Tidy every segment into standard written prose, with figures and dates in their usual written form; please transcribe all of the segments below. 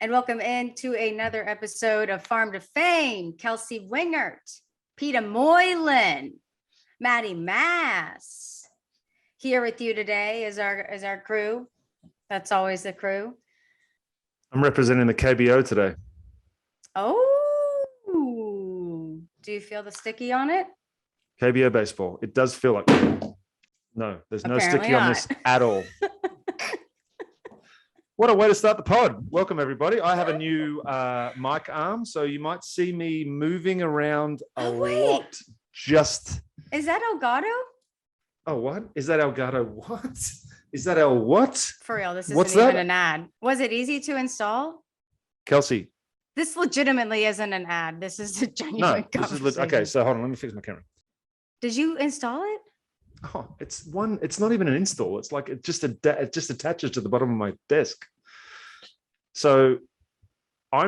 and welcome into another episode of Farm to Fame. Kelsey Wingert, Peter Moylan, Maddie Mass. Here with you today is our crew. That's always the crew. I'm representing the KBO today. Oh, do you feel the sticky on it? KBO baseball. It does feel like no, there's no Apparently sticky on this at all. What a way to start the pod. Welcome, everybody. I have a new mic arm, so you might see me moving around a lot. Just. Is that Elgato? Oh, what? Is that Elgato? What? Is that El what? For real, this What's isn't even that? an ad. Was it easy to install? Kelsey. This legitimately isn't an ad. This is a genuine conversation. Okay, so hold on. Let me fix my camera. Did you install it? Oh, it's not even an install. It's like it just attaches to the bottom of my desk. So I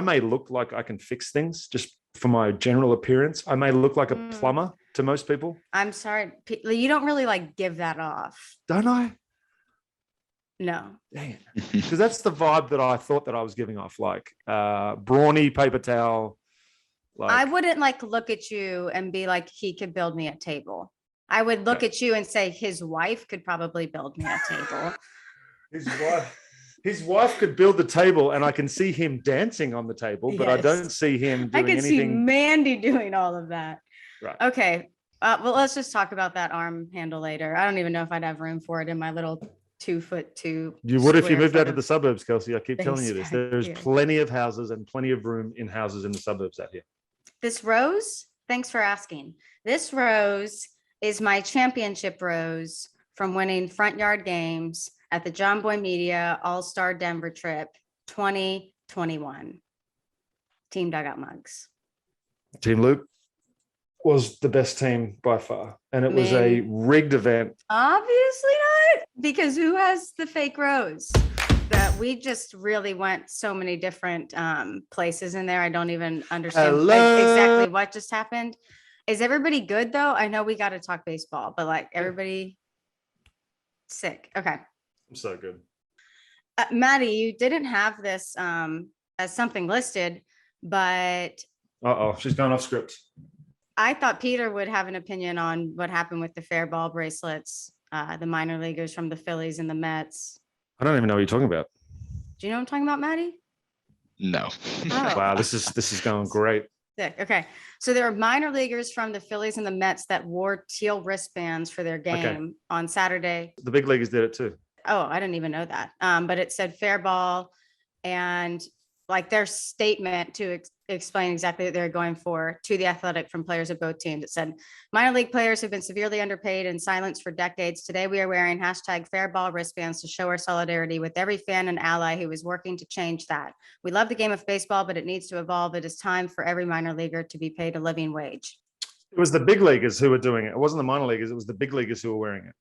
may look like I can fix things just for my general appearance. I may look like a plumber to most people. I'm sorry. You don't really give that off. Don't I? No. Dang it. Because that's the vibe that I thought that I was giving off, brawny paper towel. I wouldn't look at you and be like, he could build me a table. I would look at you and say his wife could probably build me a table. His wife could build the table, and I can see him dancing on the table, but I don't see him doing anything. I can see Mandy doing all of that. Right. Okay. Well, let's just talk about that arm handle later. I don't even know if I'd have room for it in my little 2'2". You would if you moved out to the suburbs, Kelsey. I keep telling you this. There's plenty of houses and plenty of room in houses in the suburbs out here. This rose, thanks for asking. This rose is my championship rose from winning front yard games at the JOMBOY Media All-Star Denver Trip 2021. Team Dugout Mugs. Team Luke was the best team by far. And it was a rigged event. Obviously not, because who has the fake rose? That we just really went so many different places in there. I don't even understand exactly what just happened. Is everybody good though? I know we got to talk baseball, but everybody sick. Okay. I'm so good. Maddie, you didn't have this as something listed, but she's gone off script. I thought Peter would have an opinion on what happened with the fair ball bracelets, the minor leaguers from the Phillies and the Mets. I don't even know what you're talking about. Do you know what I'm talking about, Maddie? No. Oh. Wow, this is going great. Sick. Okay. So there are minor leaguers from the Phillies and the Mets that wore teal wristbands for their game on Saturday. The big leaguers did it too. Oh, I didn't even know that. But it said fair ball, and their statement to explain exactly what they're going for to the Athletic from players of both teams. It said, minor league players have been severely underpaid and silenced for decades. Today, we are wearing #fairball wristbands to show our solidarity with every fan and ally who is working to change that. We love the game of baseball, but it needs to evolve. It is time for every minor leaguer to be paid a living wage. It was the big leaguers who were doing it. It wasn't the minor leaguers. It was the big leaguers who were wearing it.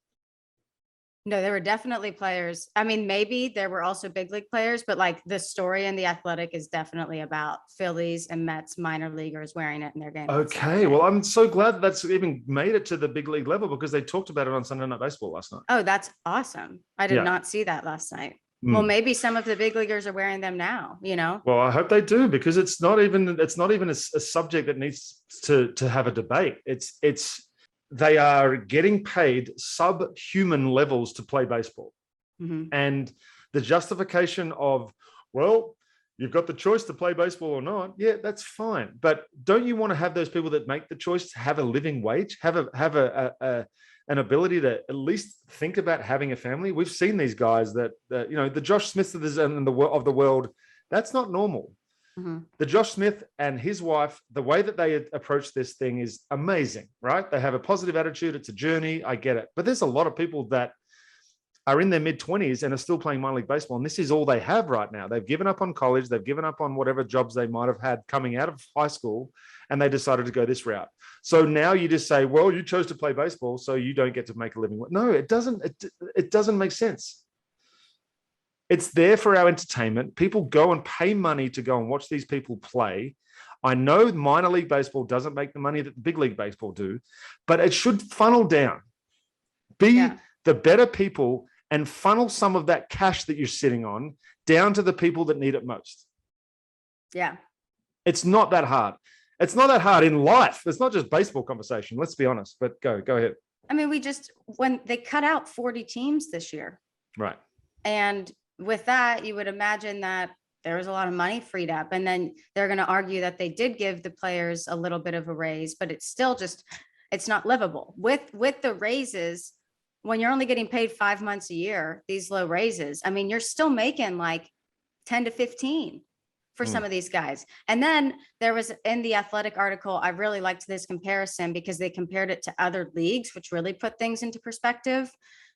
No, there were definitely players. I mean, maybe there were also big league players, but the story in the Athletic is definitely about Phillies and Mets minor leaguers wearing it in their game. Okay. Well, I'm so glad that's even made it to the big league level because they talked about it on Sunday Night Baseball last night. Oh, that's awesome. I did not see that last night. Well, maybe some of the big leaguers are wearing them now, Well, I hope they do, because it's not even a subject that needs to have a debate. They are getting paid subhuman levels to play baseball. Mm-hmm. And the justification of, well, you've got the choice to play baseball or not. Yeah, that's fine. But don't you want to have those people that make the choice to have a living wage, have an ability to at least think about having a family? We've seen these guys that the Josh Smiths of the world, that's not normal. Mm-hmm. The Josh Smith and his wife, the way that they approach this thing is amazing, right? They have a positive attitude. It's a journey. I get it. But there's a lot of people that are in their mid-20s and are still playing minor league baseball. And this is all they have right now. They've given up on college. They've given up on whatever jobs they might have had coming out of high school. And they decided to go this route. So now you just say, well, you chose to play baseball, so you don't get to make a living. No, it doesn't. It doesn't make sense. It's there for our entertainment. People go and pay money to go and watch these people play. I know minor league baseball doesn't make the money that the big league baseball do, but it should funnel down. Be the better people and funnel some of that cash that you're sitting on down to the people that need it most. Yeah. It's not that hard. It's not that hard in life. It's not just baseball conversation. Let's be honest, but go ahead. I mean, when they cut out 40 teams this year. Right. And with that, you would imagine that there was a lot of money freed up. And then they're going to argue that they did give the players a little bit of a raise, but it's still just, it's not livable. With the raises, when you're only getting paid 5 months a year, these low raises, I mean, you're still making like 10 to 15 for some of these guys. And then there was in the Athletic article, I really liked this comparison because they compared it to other leagues, which really put things into perspective.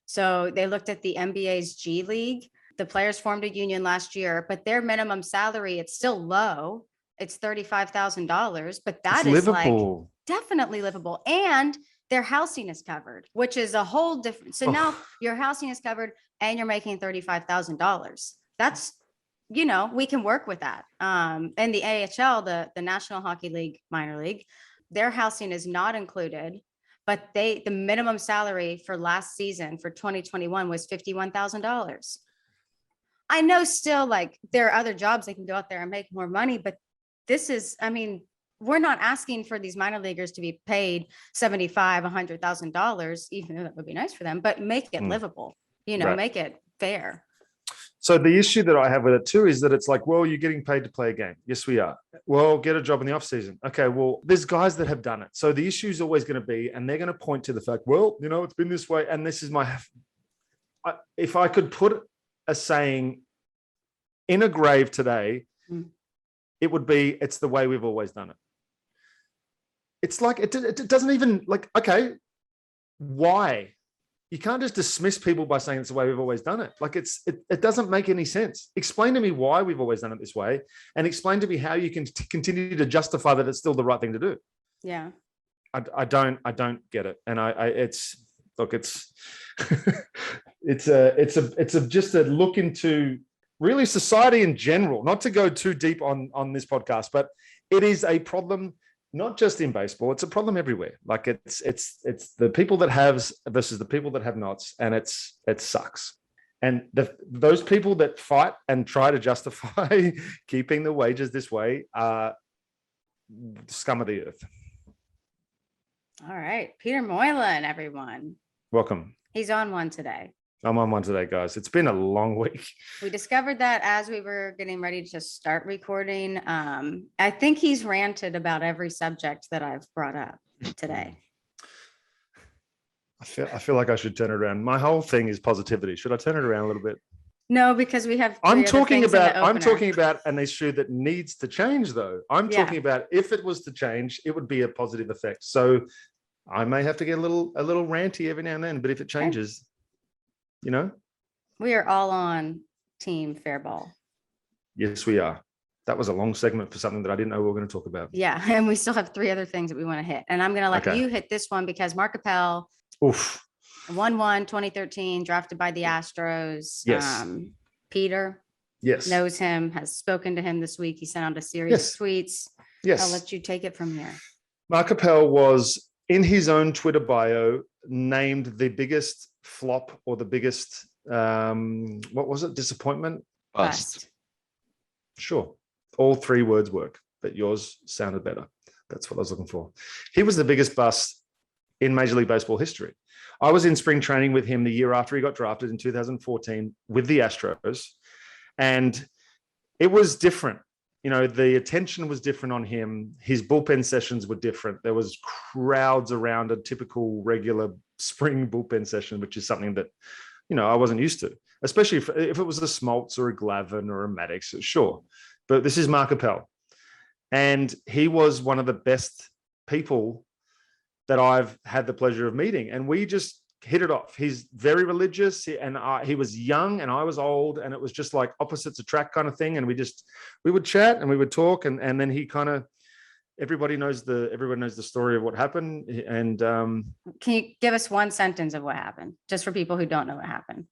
So they looked at the NBA's G League. The players formed a union last year, but their minimum salary, it's still low. It's $35,000, but that is livable. Like definitely livable. And their housing is covered, which is a whole different. So now your housing is covered and you're making $35,000. That's, you know, we can work with that. And the AHL, the National Hockey League minor league, their housing is not included, but the minimum salary for last season for 2021 was $51,000. I know still like there are other jobs they can go out there and make more money, but this is, I mean, we're not asking for these minor leaguers to be paid $75,000, $100,000, even though that would be nice for them, but make it livable, you know, make it fair. So the issue that I have with it too is that it's like, well, you're getting paid to play a game. Yes, we are. Well, get a job in the off season. Okay, well, there's guys that have done it. So the issue is always going to be, and they're going to point to the fact, well, you know, it's been this way. And this is if I could put a saying in a grave today, it would be, it's the way we've always done it. It's like, it doesn't even like, okay, why? You can't just dismiss people by saying it's the way we've always done it. Like it doesn't make any sense. Explain to me why we've always done it this way, and explain to me how you can continue to justify that it's still the right thing to do. Yeah. I don't get it. And it's just a look into really society in general, not to go too deep on this podcast, but it is a problem. Not just in baseball, it's a problem everywhere. Like it's the people that haves versus the people that have nots, and it sucks. And those people that fight and try to justify keeping the wages this way are scum of the earth. All right, Peter Moylan, everyone. Welcome. He's on one today. I'm on one today, guys. It's been a long week. We discovered that as we were getting ready to start recording. I think he's ranted about every subject that I've brought up today. I feel like I should turn it around. My whole thing is positivity. Should I turn it around a little bit? No, because we have. I'm talking about an issue that needs to change, though. I'm talking about if it was to change, it would be a positive effect. So I may have to get a little ranty every now and then, but if it changes. You know, we are all on team fair ball. Yes, we are. That was a long segment for something that I didn't know we were going to talk about. Yeah. And we still have 3 other things that we want to hit. And I'm going to let you hit this one because Mark Appel, 1-1, 2013, drafted by the Astros. Yes. Peter knows him, has spoken to him this week. He sent out a series of tweets. Yes. I'll let you take it from here. Mark Appel was in his own Twitter bio named the biggest flop or the biggest what was it, disappointment, bust. Sure, all 3 words work, but yours sounded better. That's what I was looking for. He was the biggest bust in Major League Baseball history. I was in spring training with him the year after he got drafted in 2014 with the Astros, and it was different. You know, the attention was different on him. His bullpen sessions were different. There was crowds around a typical regular spring bullpen session, which is something that, you know, I wasn't used to, especially if it was a Smoltz or a Glavin or a Maddox, sure. But this is Mark Appel. And he was one of the best people that I've had the pleasure of meeting. And we just hit it off. He's very religious, and he was young and I was old, and it was just like opposites attract kind of thing. And we would chat and we would talk, and then he kind of, everybody knows the story of what happened. And can you give us one sentence of what happened, just for people who don't know what happened?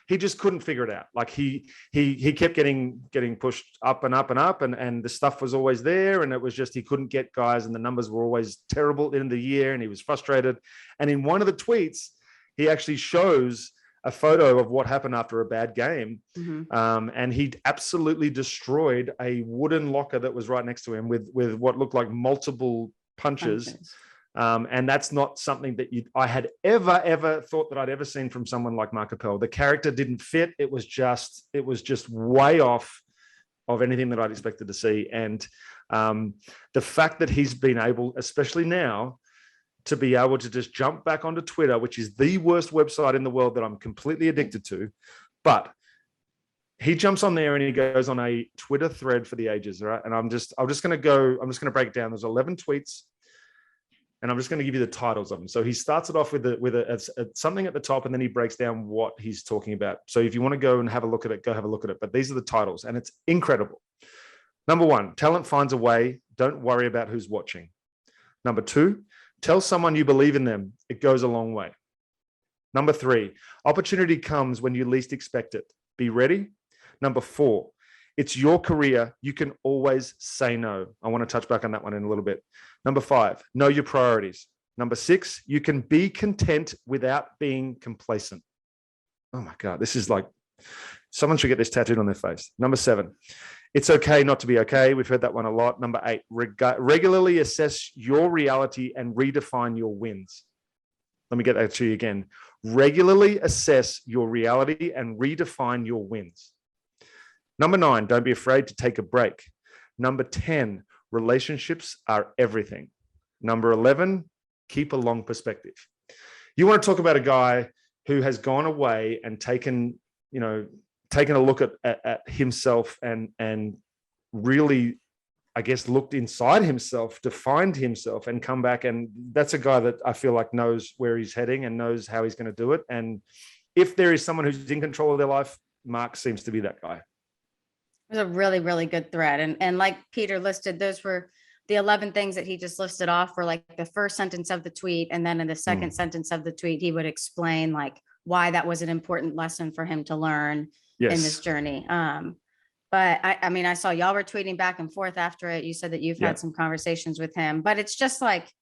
He just couldn't figure it out. Like he kept getting pushed up and up and up, and the stuff was always there, and it was just he couldn't get guys, and the numbers were always terrible in the year, and he was frustrated. And in one of the tweets, he actually shows a photo of what happened after a bad game. Mhm. And he absolutely destroyed a wooden locker that was right next to him with what looked like multiple punches. And that's not something that I had ever thought that I'd ever seen from someone like Mark Appel. The character didn't fit. It was just way off of anything that I'd expected to see. And the fact that he's been able, especially now, to be able to just jump back onto Twitter, which is the worst website in the world that I'm completely addicted to. But he jumps on there and he goes on a Twitter thread for the ages, right? And I'm just going to break it down. There's 11 tweets, and I'm just going to give you the titles of them. So he starts it off with something at the top, and then he breaks down what he's talking about. So if you want to go and have a look at it, go have a look at it. But these are the titles, and it's incredible. Number 1, talent finds a way. Don't worry about who's watching. Number 2, tell someone you believe in them. It goes a long way. Number 3, opportunity comes when you least expect it. Be ready. Number 4, it's your career. You can always say no. I want to touch back on that one in a little bit. Number 5, know your priorities. Number 6, you can be content without being complacent. Oh my God, this is like, someone should get this tattooed on their face. Number 7, it's okay not to be okay. We've heard that one a lot. Number 8, regularly assess your reality and redefine your wins. Let me get that to you again. Regularly assess your reality and redefine your wins. Number 9, don't be afraid to take a break. Number 10, relationships are everything. Number 11, keep a long perspective. You want to talk about a guy who has gone away and taken a look at himself and really, I guess, looked inside himself to find himself and come back. And that's a guy that I feel like knows where he's heading and knows how he's going to do it. And if there is someone who's in control of their life, Mark seems to be that guy. It was a really, really good thread. And like Peter listed, those were the 11 things that he just listed off were like the first sentence of the tweet. And then in the second sentence of the tweet, he would explain like why that was an important lesson for him to learn in this journey. But I mean, I saw y'all were tweeting back and forth after it. You said that you've had some conversations with him, but it's just like,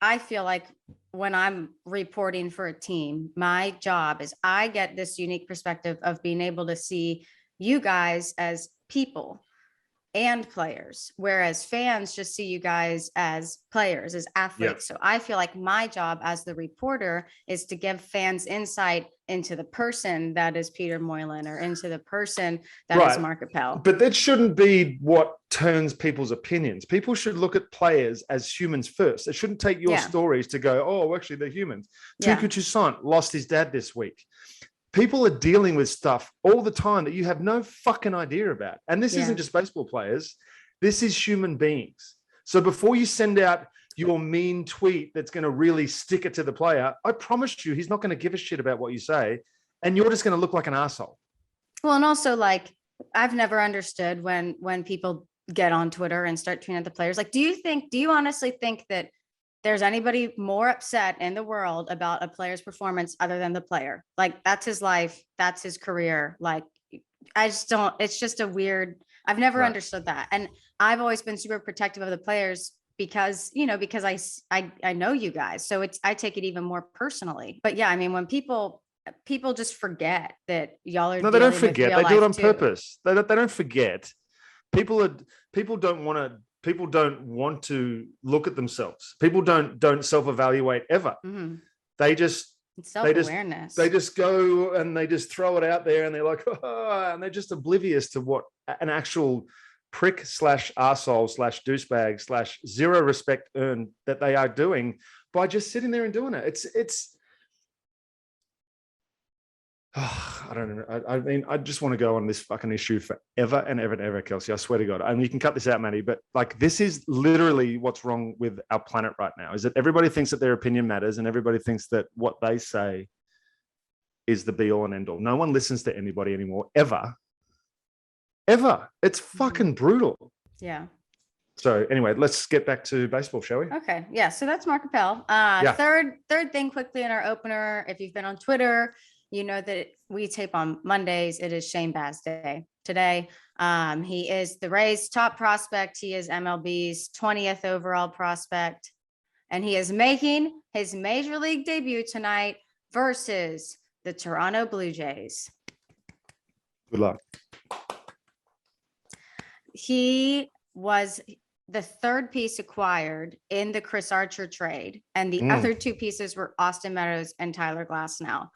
I feel like when I'm reporting for a team, my job is I get this unique perspective of being able to see you guys as people and players, whereas fans just see you guys as players, as athletes. So I feel like my job as the reporter is to give fans insight into the person that is Peter Moylan or into the person that is Mark Appel. But that shouldn't be what turns people's opinions. People should look at players as humans first. They shouldn't take your stories to go, oh, actually, they're humans. Tuku Toussaint lost his dad this week. People are dealing with stuff all the time that you have no fucking idea about. And this isn't just baseball players. This is human beings. So before you send out your mean tweet that's going to really stick it to the player, I promise you, he's not going to give a shit about what you say. And you're just going to look like an asshole. Well, and also like, I've never understood when people get on Twitter and start tweeting at the players. Like, do you honestly think that there's anybody more upset in the world about a player's performance other than the player? Like, that's his life. That's his career. Like, I just don't, it's just a weird, I've never understood that. And I've always been super protective of the players because I know you guys. So I take it even more personally. But yeah, I mean, when people just forget that y'all are. No, they don't forget. They do it on purpose. They don't forget. People don't want to look at themselves. People don't self-evaluate ever. Mm-hmm. They just self-awareness. They just go and they just throw it out there and they're like, oh, and they're just oblivious to what an actual prick / arsehole / douchebag / zero respect earned that they are doing by just sitting there and doing it. It's I don't know. I mean, I just want to go on this fucking issue forever and ever and ever, Kelsey. I swear to God. I mean, you can cut this out, Maddie, but like, this is literally what's wrong with our planet right now, is that everybody thinks that their opinion matters and everybody thinks that what they say is the be all and end all. No one listens to anybody anymore, ever. It's fucking brutal. Yeah. So anyway, let's get back to baseball, shall we? Okay. Yeah. So that's Mark Appel. Third thing quickly in our opener. If you've been on Twitter, you know that we tape on Mondays. It is Shane Baz Day today. He is the Rays' top prospect. He is MLB's 20th overall prospect. And he is making his major league debut tonight versus the Toronto Blue Jays. Good luck. He was the third piece acquired in the Chris Archer trade, and the other two pieces were Austin Meadows and Tyler Glasnow.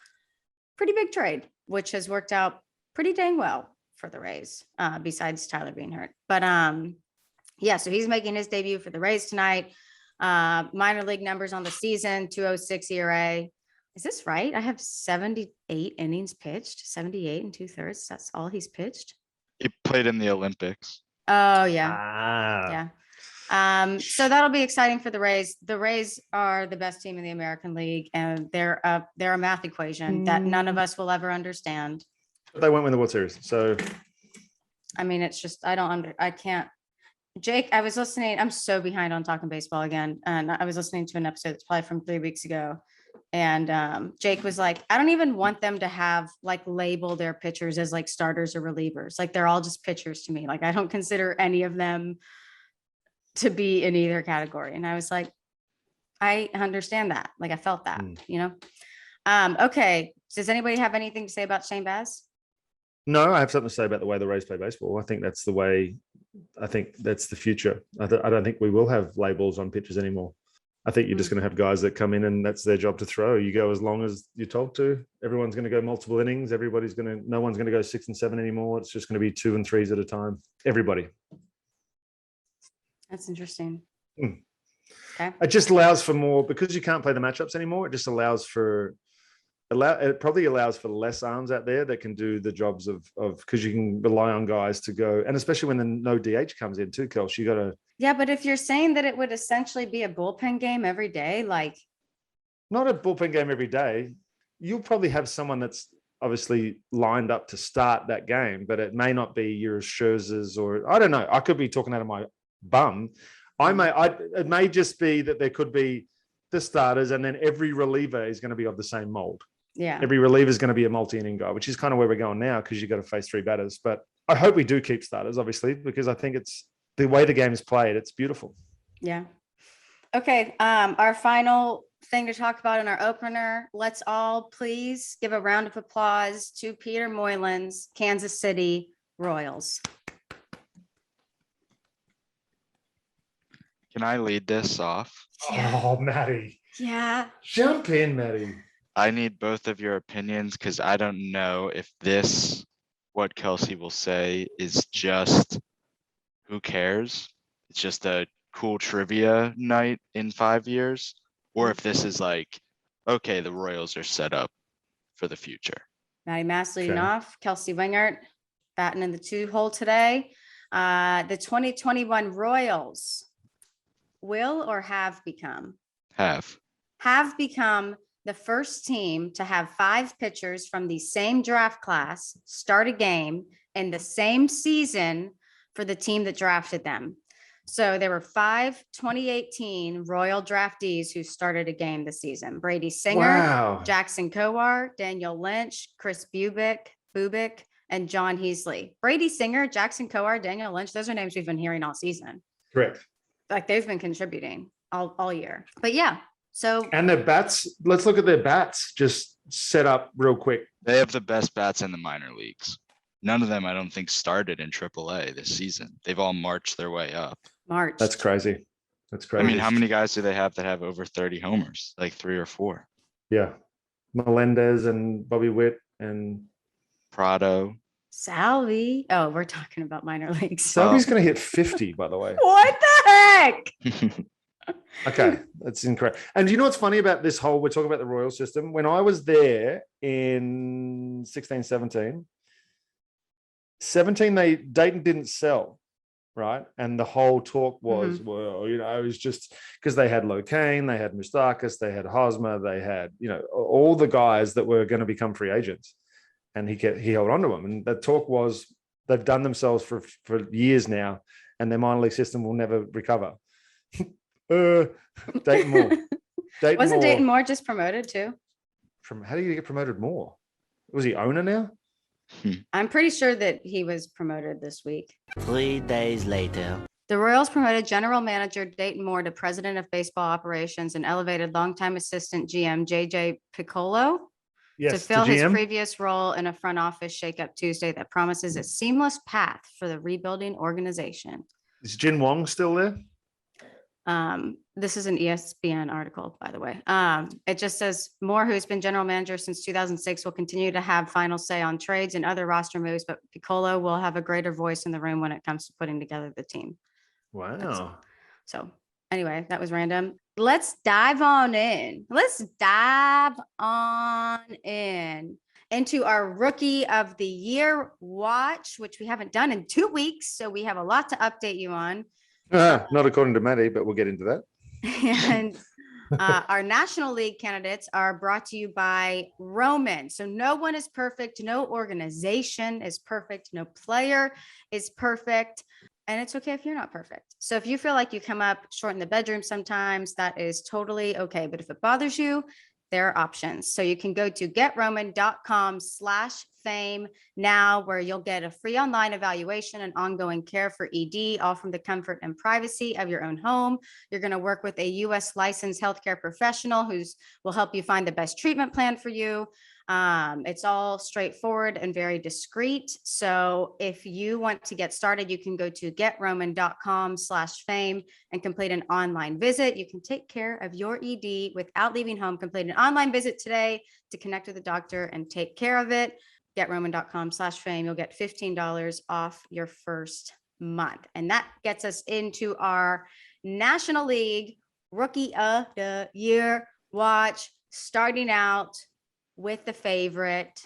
Pretty big trade, which has worked out pretty dang well for the Rays, besides Tyler being hurt. But yeah, so he's making his debut for the Rays tonight. Minor league numbers on the season, 206 ERA. Is this right? I have 78 innings pitched, 78 and 2/3. That's all he's pitched. He played in the Olympics. Oh yeah. Ah. Yeah. So that'll be exciting for the Rays. The Rays are the best team in the American League, and they're a math equation that none of us will ever understand. They won't win the World Series. So I mean, it's just I can't. Jake, I was listening. I'm so behind on talking baseball again, and I was listening to an episode that's probably from 3 weeks ago. And Jake was like, I don't even want them to have like label their pitchers as like starters or relievers. Like they're all just pitchers to me. Like I don't consider any of them to be in either category. And I was like, I understand that. Like I felt that, you know? Okay. Does anybody have anything to say about Shane Baz? no, I have something to say about the way the Rays play baseball. I think that's the way. I think that's the future. I don't think we will have labels on pitchers anymore. I think you're just going to have guys that come in and that's their job to throw. You go as long as you're told to. Everyone's going to go multiple innings. No one's going to go 6 and 7 anymore. It's just going to be 2 and 3s at a time. Everybody. That's interesting. Okay. It just allows for more, because you can't play the matchups anymore. It just allows for, it probably allows for less arms out there that can do the jobs of because you can rely on guys to go, and especially when the no DH comes in too, Kels, you got to. Yeah, but if you're saying that it would essentially be a bullpen game every day, like. Not a bullpen game every day. You'll probably have someone that's obviously lined up to start that game, but it may not be your Scherzers, or I don't know. I could be talking out of my bum. It may just be that there could be the starters, and then every reliever is going to be of the same mold. Yeah. Every reliever is going to be a multi-inning guy, which is kind of where we're going now, because you've got to face 3 batters. But I hope we do keep starters, obviously, because I think it's the way the game is played. It's beautiful. Yeah. Okay. Our final thing to talk about in our opener. Let's all please give a round of applause to Peter Moylan's Kansas City Royals. Can I lead this off? Yeah. Oh, Maddie. Yeah. Jump in, Maddie. I need both of your opinions because I don't know if this, what Kelsey will say, is just who cares? It's just a cool trivia night in 5 years, or if this is like, okay, the Royals are set up for the future. Maddie Mass leading off. Kelsey Wingert batting in the 2-hole today. The 2021 Royals will or have become the first team to have 5 pitchers from the same draft class start a game in the same season for the team that drafted them. So there were 5 2018 Royal draftees who started a game this season. Brady Singer, Jackson Kowar, Daniel Lynch, Chris Bubick, and John Heasley. Brady Singer, Jackson Kowar, Daniel Lynch, those are names we've been hearing all season. Correct. Like they've been contributing all year. But yeah, so. And their bats, let's look at their bats just set up real quick. They have the best bats in the minor leagues. None of them, I don't think, started in AAA this season. They've all marched their way up. That's crazy. I mean, how many guys do they have that have over 30 homers? Like 3 or 4. Yeah. Melendez and Bobby Witt and Prado. Salvi. Oh, we're talking about minor leagues. Salvi's going to hit 50, by the way. What the heck? Okay, that's incorrect. And you know what's funny about this whole, we're talking about the Royal system. When I was there in 16, 17, Dayton didn't sell, right? And the whole talk was, well, you know, it was just because they had Locane, they had Moustakis, they had Hosmer, they had, you know, all the guys that were going to become free agents. And he held on to them. And the talk was they've done themselves for years now, and their minor league system will never recover. Dayton Moore. Dayton Moore just promoted too? How do you get promoted more? Was he owner now? I'm pretty sure that he was promoted this week. 3 days later. The Royals promoted general manager Dayton Moore to president of baseball operations and elevated longtime assistant GM JJ Piccolo Yes, to the fill his GM. previous role in a front office shakeup Tuesday that promises a seamless path for the rebuilding organization. Is Jin Wong still there? This is an ESPN article, by the way. It just says Moore, who's been general manager since 2006, will continue to have final say on trades and other roster moves, but Piccolo will have a greater voice in the room when it comes to putting together the team. Wow. So anyway, that was random. Let's dive on in. Let's dive on in into our rookie of the year watch, which we haven't done in 2 weeks. So we have a lot to update you on. Not according to Maddie, but we'll get into that. And our National League candidates are brought to you by Roman. So no one is perfect. No organization is perfect. No player is perfect. And it's okay if you're not perfect. So if you feel like you come up short in the bedroom sometimes, that is totally okay. But if it bothers you, there are options. So you can go to getroman.com/fame now, where you'll get a free online evaluation and ongoing care for ED, all from the comfort and privacy of your own home. You're going to work with a US licensed healthcare professional will help you find the best treatment plan for you. It's all straightforward and very discreet. So if you want to get started, you can go to getroman.com/fame and complete an online visit. You can take care of your ED without leaving home. Complete an online visit today to connect with a doctor and take care of it. Getroman.com/fame. You'll get $15 off your first month. And that gets us into our National League Rookie of the Year watch, starting out with the favorite.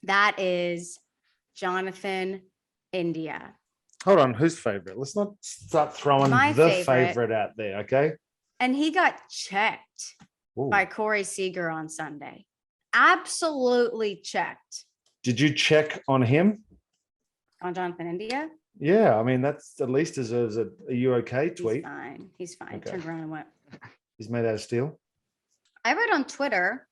That is Jonathan India. Hold on, who's favorite? Let's not start throwing My the favorite. favorite out there, okay? And he got checked Ooh. by Corey Seager on Sunday. Absolutely checked. Did you check on him? On Jonathan India? Yeah, I mean, that's at least deserves a "Are you okay?" He's tweet. fine. He's fine. Okay. Turned around and went. He's made out of steel. I read on Twitter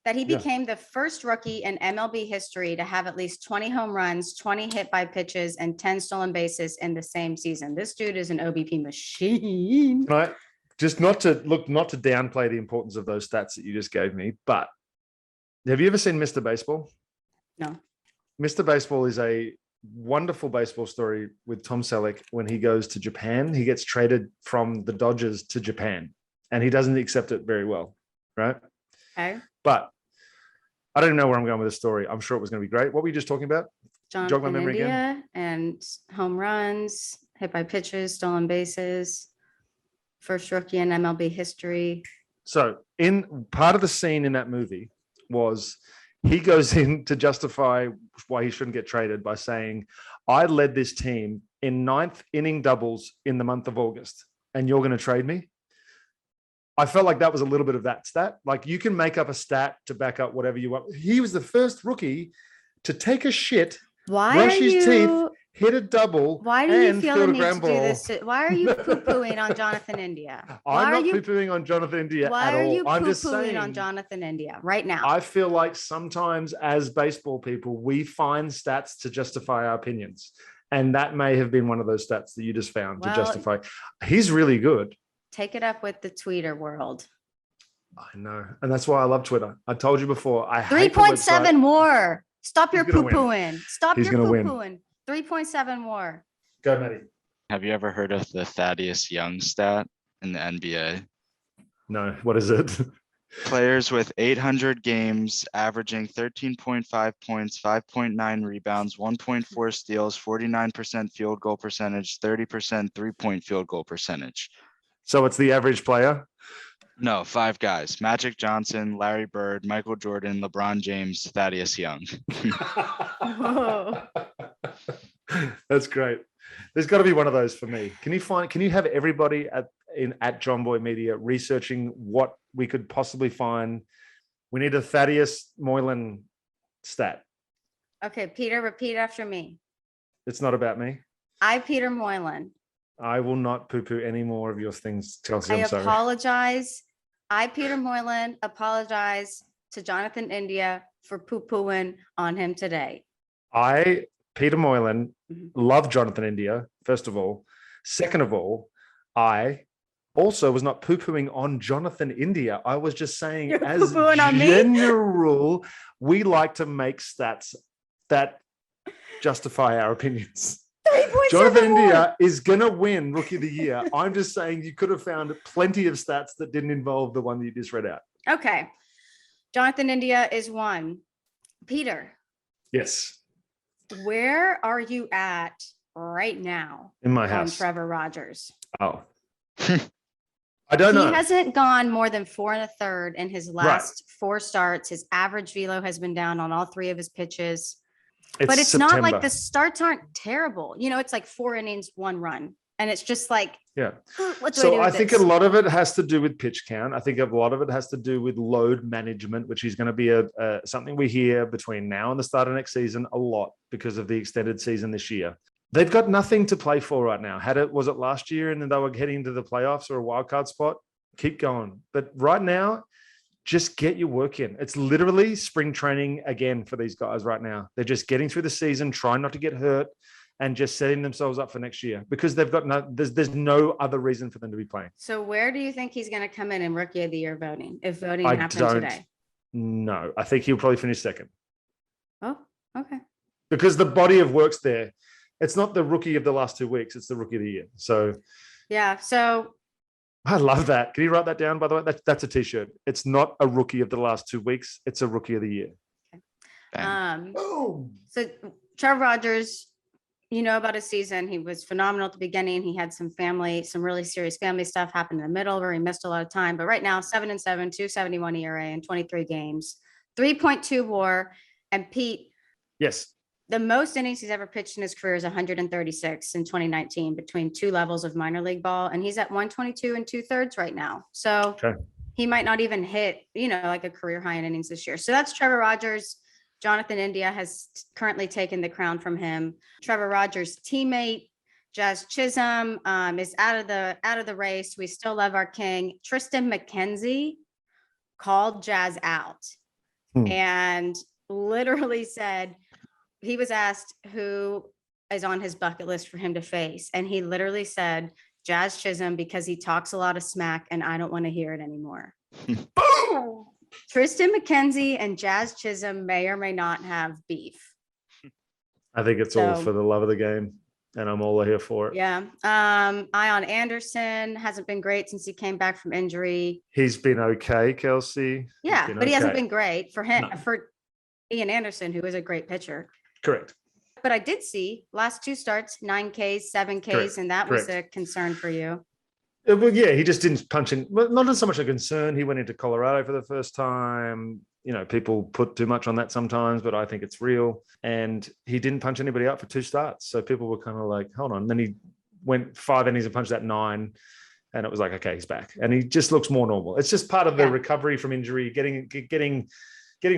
that he Yeah. became the first rookie in MLB history to have at least 20 home runs, 20 hit by pitches, and 10 stolen bases in the same season. This dude is an OBP machine. Right. Just not to downplay the importance of those stats that you just gave me, but have you ever seen Mr. Baseball? No. Mr. Baseball is a wonderful baseball story with Tom Selleck. When he goes to Japan, he gets traded from the Dodgers to Japan, and he doesn't accept it very well, right? Okay. But I don't know where I'm going with this story. I'm sure it was going to be great. What were you just talking about? Jog my Jonathan memory again. India and home runs, hit by pitches, stolen bases, first rookie in MLB history. So in part of the scene in that movie was he goes in to justify why he shouldn't get traded by saying, I led this team in 9th inning doubles in the month of August, and you're going to trade me? I felt like that was a little bit of that stat. Like, you can make up a stat to back up whatever you want. He was the first rookie to take a shit, brush his teeth, hit a double, Why do you and feel the field a need to ground do ball. this? Why are you poo-pooing on Jonathan India? I'm not you poo-pooing on Jonathan India Why at are all. you I'm just poo-pooing saying, on Jonathan India right now? I feel like sometimes as baseball people, we find stats to justify our opinions. And that may have been one of those stats that you just found to justify. He's really good. Take it up with the tweeter world. I know. And that's why I love Twitter. I told you before. I 3.7 more. Stop your He's gonna poo-pooing. Stop He's your gonna win. poo-pooing. 3.7 more. Go, Matty. Have you ever heard of the Thaddeus Young stat in the NBA? No, what is it? Players with 800 games, averaging 13.5 points, 5.9 rebounds, 1.4 steals, 49% field goal percentage, 30% three-point field goal percentage. So it's the average player? No, 5 guys: Magic Johnson, Larry Bird, Michael Jordan, LeBron James, Thaddeus Young. That's great. There's got to be one of those for me. Can you have everybody at JOMBOY Media researching what we could possibly find? We need a Thaddeus Moylan stat. Okay, Peter, repeat after me. It's not about me. I, Peter Moylan. I will not poo-poo any more of your things, Chelsea. I I'm sorry. apologize. I, Peter Moylan, apologize to Jonathan India for poo-pooing on him today. I, Peter Moylan, love Jonathan India, first of all. Second of all, I also was not poo-pooing on Jonathan India. I was just saying, You're as poo-pooing on me? general, we like to make stats that justify our opinions. 3.7 Jonathan more. India is going to win Rookie of the Year. I'm just saying you could have found plenty of stats that didn't involve the one that you just read out. Okay. Jonathan India is 1. Peter, Yes. where are you at right now In my on house. Trevor Rogers? Oh. I don't know. He hasn't gone more than 4 1/3 in his last 4 starts. His average velo has been down on all 3 of his pitches. But it's not like the starts aren't terrible. You know, it's like 4 innings, 1 run. And it's just like, Yeah. what do So I do with I think this? a lot of it has to do with pitch count. I think a lot of it has to do with load management, which is going to be something we hear between now and the start of next season a lot because of the extended season this year. They've got nothing to play for right now. Was it last year and then they were heading into the playoffs or a wild card spot? Keep going. But right now, just get your work in. It's literally spring training again for these guys right now. They're just getting through the season, trying not to get hurt, and just setting themselves up for next year because they've got there's no other reason for them to be playing. So where do you think he's going to come in Rookie of the Year voting if voting I happened don't today? know. I think he'll probably finish second Oh, okay. because the body of work's there. It's not the rookie of the last 2 weeks. It's the Rookie of the Year. So Yeah. So I love that. Can you write that down, by the way? That's a t-shirt. It's not a rookie of the last 2 weeks. It's a Rookie of the Year. so Trevor Rogers, you know about his season. He was phenomenal at the beginning. He had some really serious family stuff happen in the middle where he missed a lot of time. But right now, 7-7, 2.71 ERA in 23 games, 3.2 WAR. And Pete, Yes. the most innings he's ever pitched in his career is 136 in 2019 between 2 levels of minor league ball. And he's at 122 and 2/3 right now. So he might not even hit, like a career high in innings this year. So that's Trevor Rogers. Jonathan India has currently taken the crown from him. Trevor Rogers' teammate, Jazz Chisholm, is out of the race. We still love our king. Tristan McKenzie called Jazz out and literally said, he was asked who is on his bucket list for him to face. And he literally said, Jazz Chisholm, because he talks a lot of smack and I don't want to hear it anymore. Boom! Tristan McKenzie and Jazz Chisholm may or may not have beef. I think it's all for the love of the game. And I'm all here for it. Yeah. Ion Anderson hasn't been great since he came back from injury. He's been okay, Kelsey. Yeah, but he hasn't been great for him, No. for Ian Anderson, who is a great pitcher. Correct. But I did see last 2 starts, 9 Ks, 7 Ks, Correct. and that was a concern for you. Well, yeah, he just didn't punch in. Well, not so much a concern. He went into Colorado for the first time. People put too much on that sometimes, but I think it's real. And he didn't punch anybody out for 2 starts. So people were kind of like, hold on. Then he went 5 innings and punched that 9. And it was like, okay, he's back. And he just looks more normal. It's just part of the recovery from injury, getting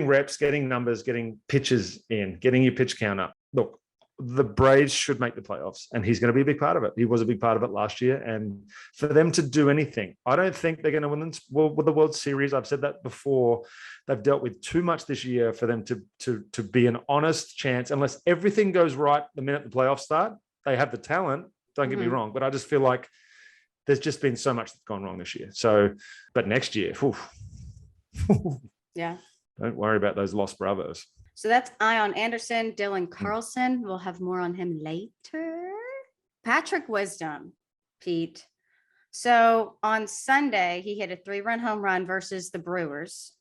reps, getting numbers, getting pitches in, getting your pitch count up. Look, the Braves should make the playoffs, and he's going to be a big part of it. He was a big part of it last year. And for them to do anything, I don't think they're going to win with the World Series. I've said that before. They've dealt with too much this year for them to be an honest chance, unless everything goes right the minute the playoffs start. They have the talent, don't get me wrong, but I just feel like there's just been so much that's gone wrong this year. So, but next year, Yeah. Don't worry about those lost Bravos. So that's Ion Anderson. Dylan Carlson. We'll have more on him later. Patrick Wisdom, Pete. So on Sunday, he hit a 3-run home run versus the Brewers.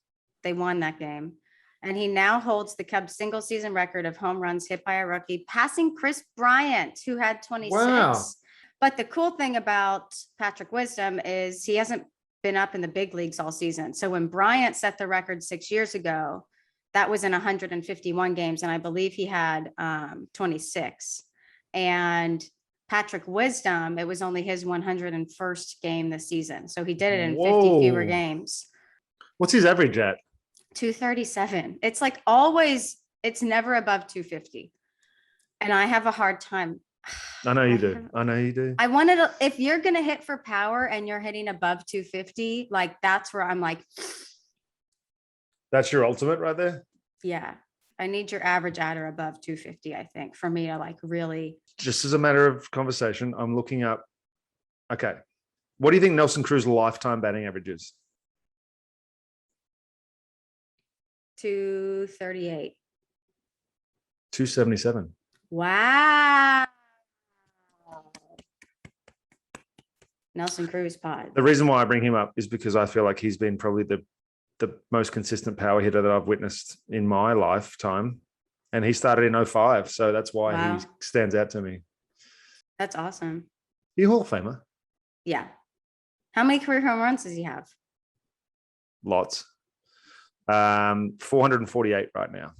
They won that game. And he now holds the Cubs single season record of home runs hit by a rookie, passing Chris Bryant, who had 26. Wow. But the cool thing about Patrick Wisdom is he hasn't been up in the big leagues all season. So when Bryant set the record 6 years ago, that was in 151 games. And I believe he had 26. And Patrick Wisdom, it was only his 101st game this season. So he did it in 50 fewer games. What's his average at? 237. It's like always, it's never above 250. And I have a hard time. I know you do. I know you do. I wanted to, if you're going to hit for power and you're hitting above 250, like that's where I'm like, that's your ultimate right there. yeah, I need your average at or above 250, I think, for me to like really. Just as a matter of conversation, I'm looking up. Okay. What do you think Nelson Cruz' lifetime batting average is? 238. 277. Wow. Nelson Cruz pod. The reason why I bring him up is because I feel like he's been probably the most consistent power hitter that I've witnessed in my lifetime. And he started in 05. So that's why Wow. he stands out to me. That's awesome. He a Hall of Famer. Yeah. How many career home runs does he have? Lots. 448 right now.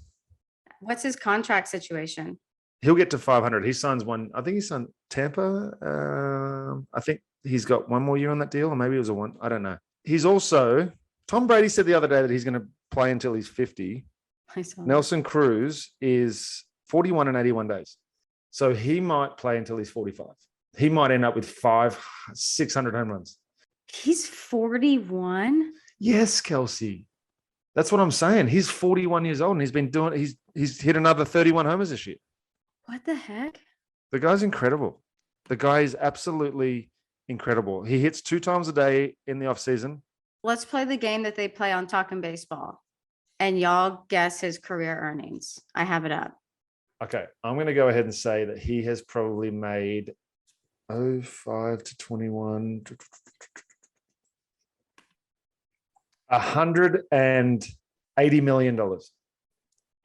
What's his contract situation? He'll get to 500. He signs one. I think he signed Tampa. I think he's got one more year on that deal, or maybe it was a one. I don't know. He's also, Tom Brady said the other day that he's going to play until he's 50. I saw that. Nelson Cruz is 41 and 81 days. So he might play until he's 45. He might end up with 600 home runs. He's 41. Yes, Kelsey. That's what I'm saying. He's 41 years old and he's been doing, he's hit another 31 homers this year. What the heck? The guy's incredible. The guy is absolutely incredible. He hits 2 times a day in the off season. Let's play the game that they play on Talking Baseball. And y'all guess his career earnings. I have it up. Okay. I'm going to go ahead and say that he has probably made 05 to 21, $180 million.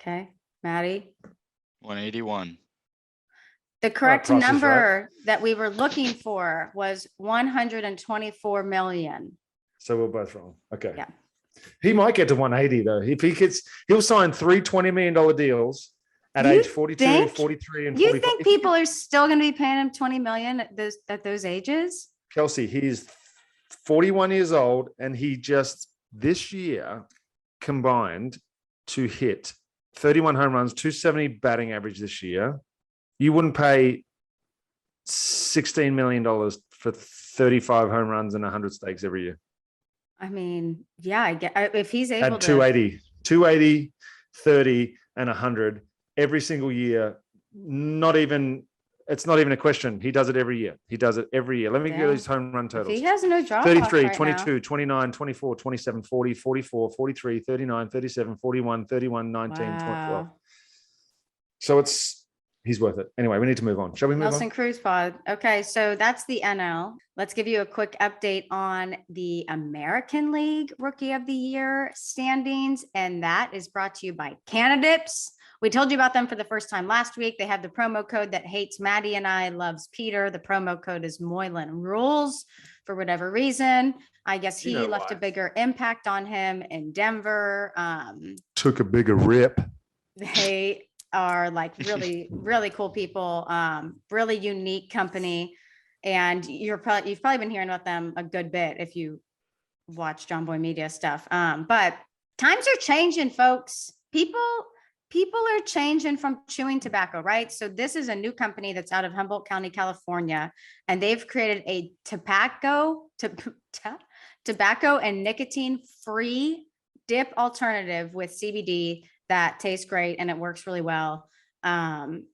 Okay. Maddie. 181. The correct Price is Right. number that we were looking for was 124 million. So we're both wrong. Okay. Yeah. He might get to 180 though. If he gets, he'll sign 3 $20 million deals at You age 42, think? 43, and You 45. think people are still going to be paying him 20 million at those ages? Kelsey, he's 41 years old and he just this year combined to hit 31 home runs, 270 batting average this year. You wouldn't pay $16 million for 35 home runs and 100 steaks every year. I mean, yeah, I get if he's able At to 280, 30, and 100 every single year. It's not even a question. He does it every year. He does it every year. Let me get his home run if totals. he has no drop 33, right 22, now. 29, 24, 27, 40, 44, 43, 39, 37, 41, 31, 19, 20. Wow. So he's worth it. Anyway, we need to move on. Shall we move Nelson on? Cruz pod. Okay, so that's the NL. Let's give you a quick update on the American League Rookie of the Year standings, and that is brought to you by Canadips. We told you about them for the first time last week. They have the promo code that hates Maddie and I, loves Peter. The promo code is Moylan Rules for whatever reason. I guess he left a bigger impact on him in Denver. Took a bigger rip. They are like really, really cool people, really unique company. And you've probably been hearing about them a good bit if you watch JOMBOY Media stuff. But times are changing, folks. People are changing from chewing tobacco, right? So this is a new company that's out of Humboldt County, California, and they've created a tobacco and nicotine-free dip alternative with CBD that tastes great and it works really well.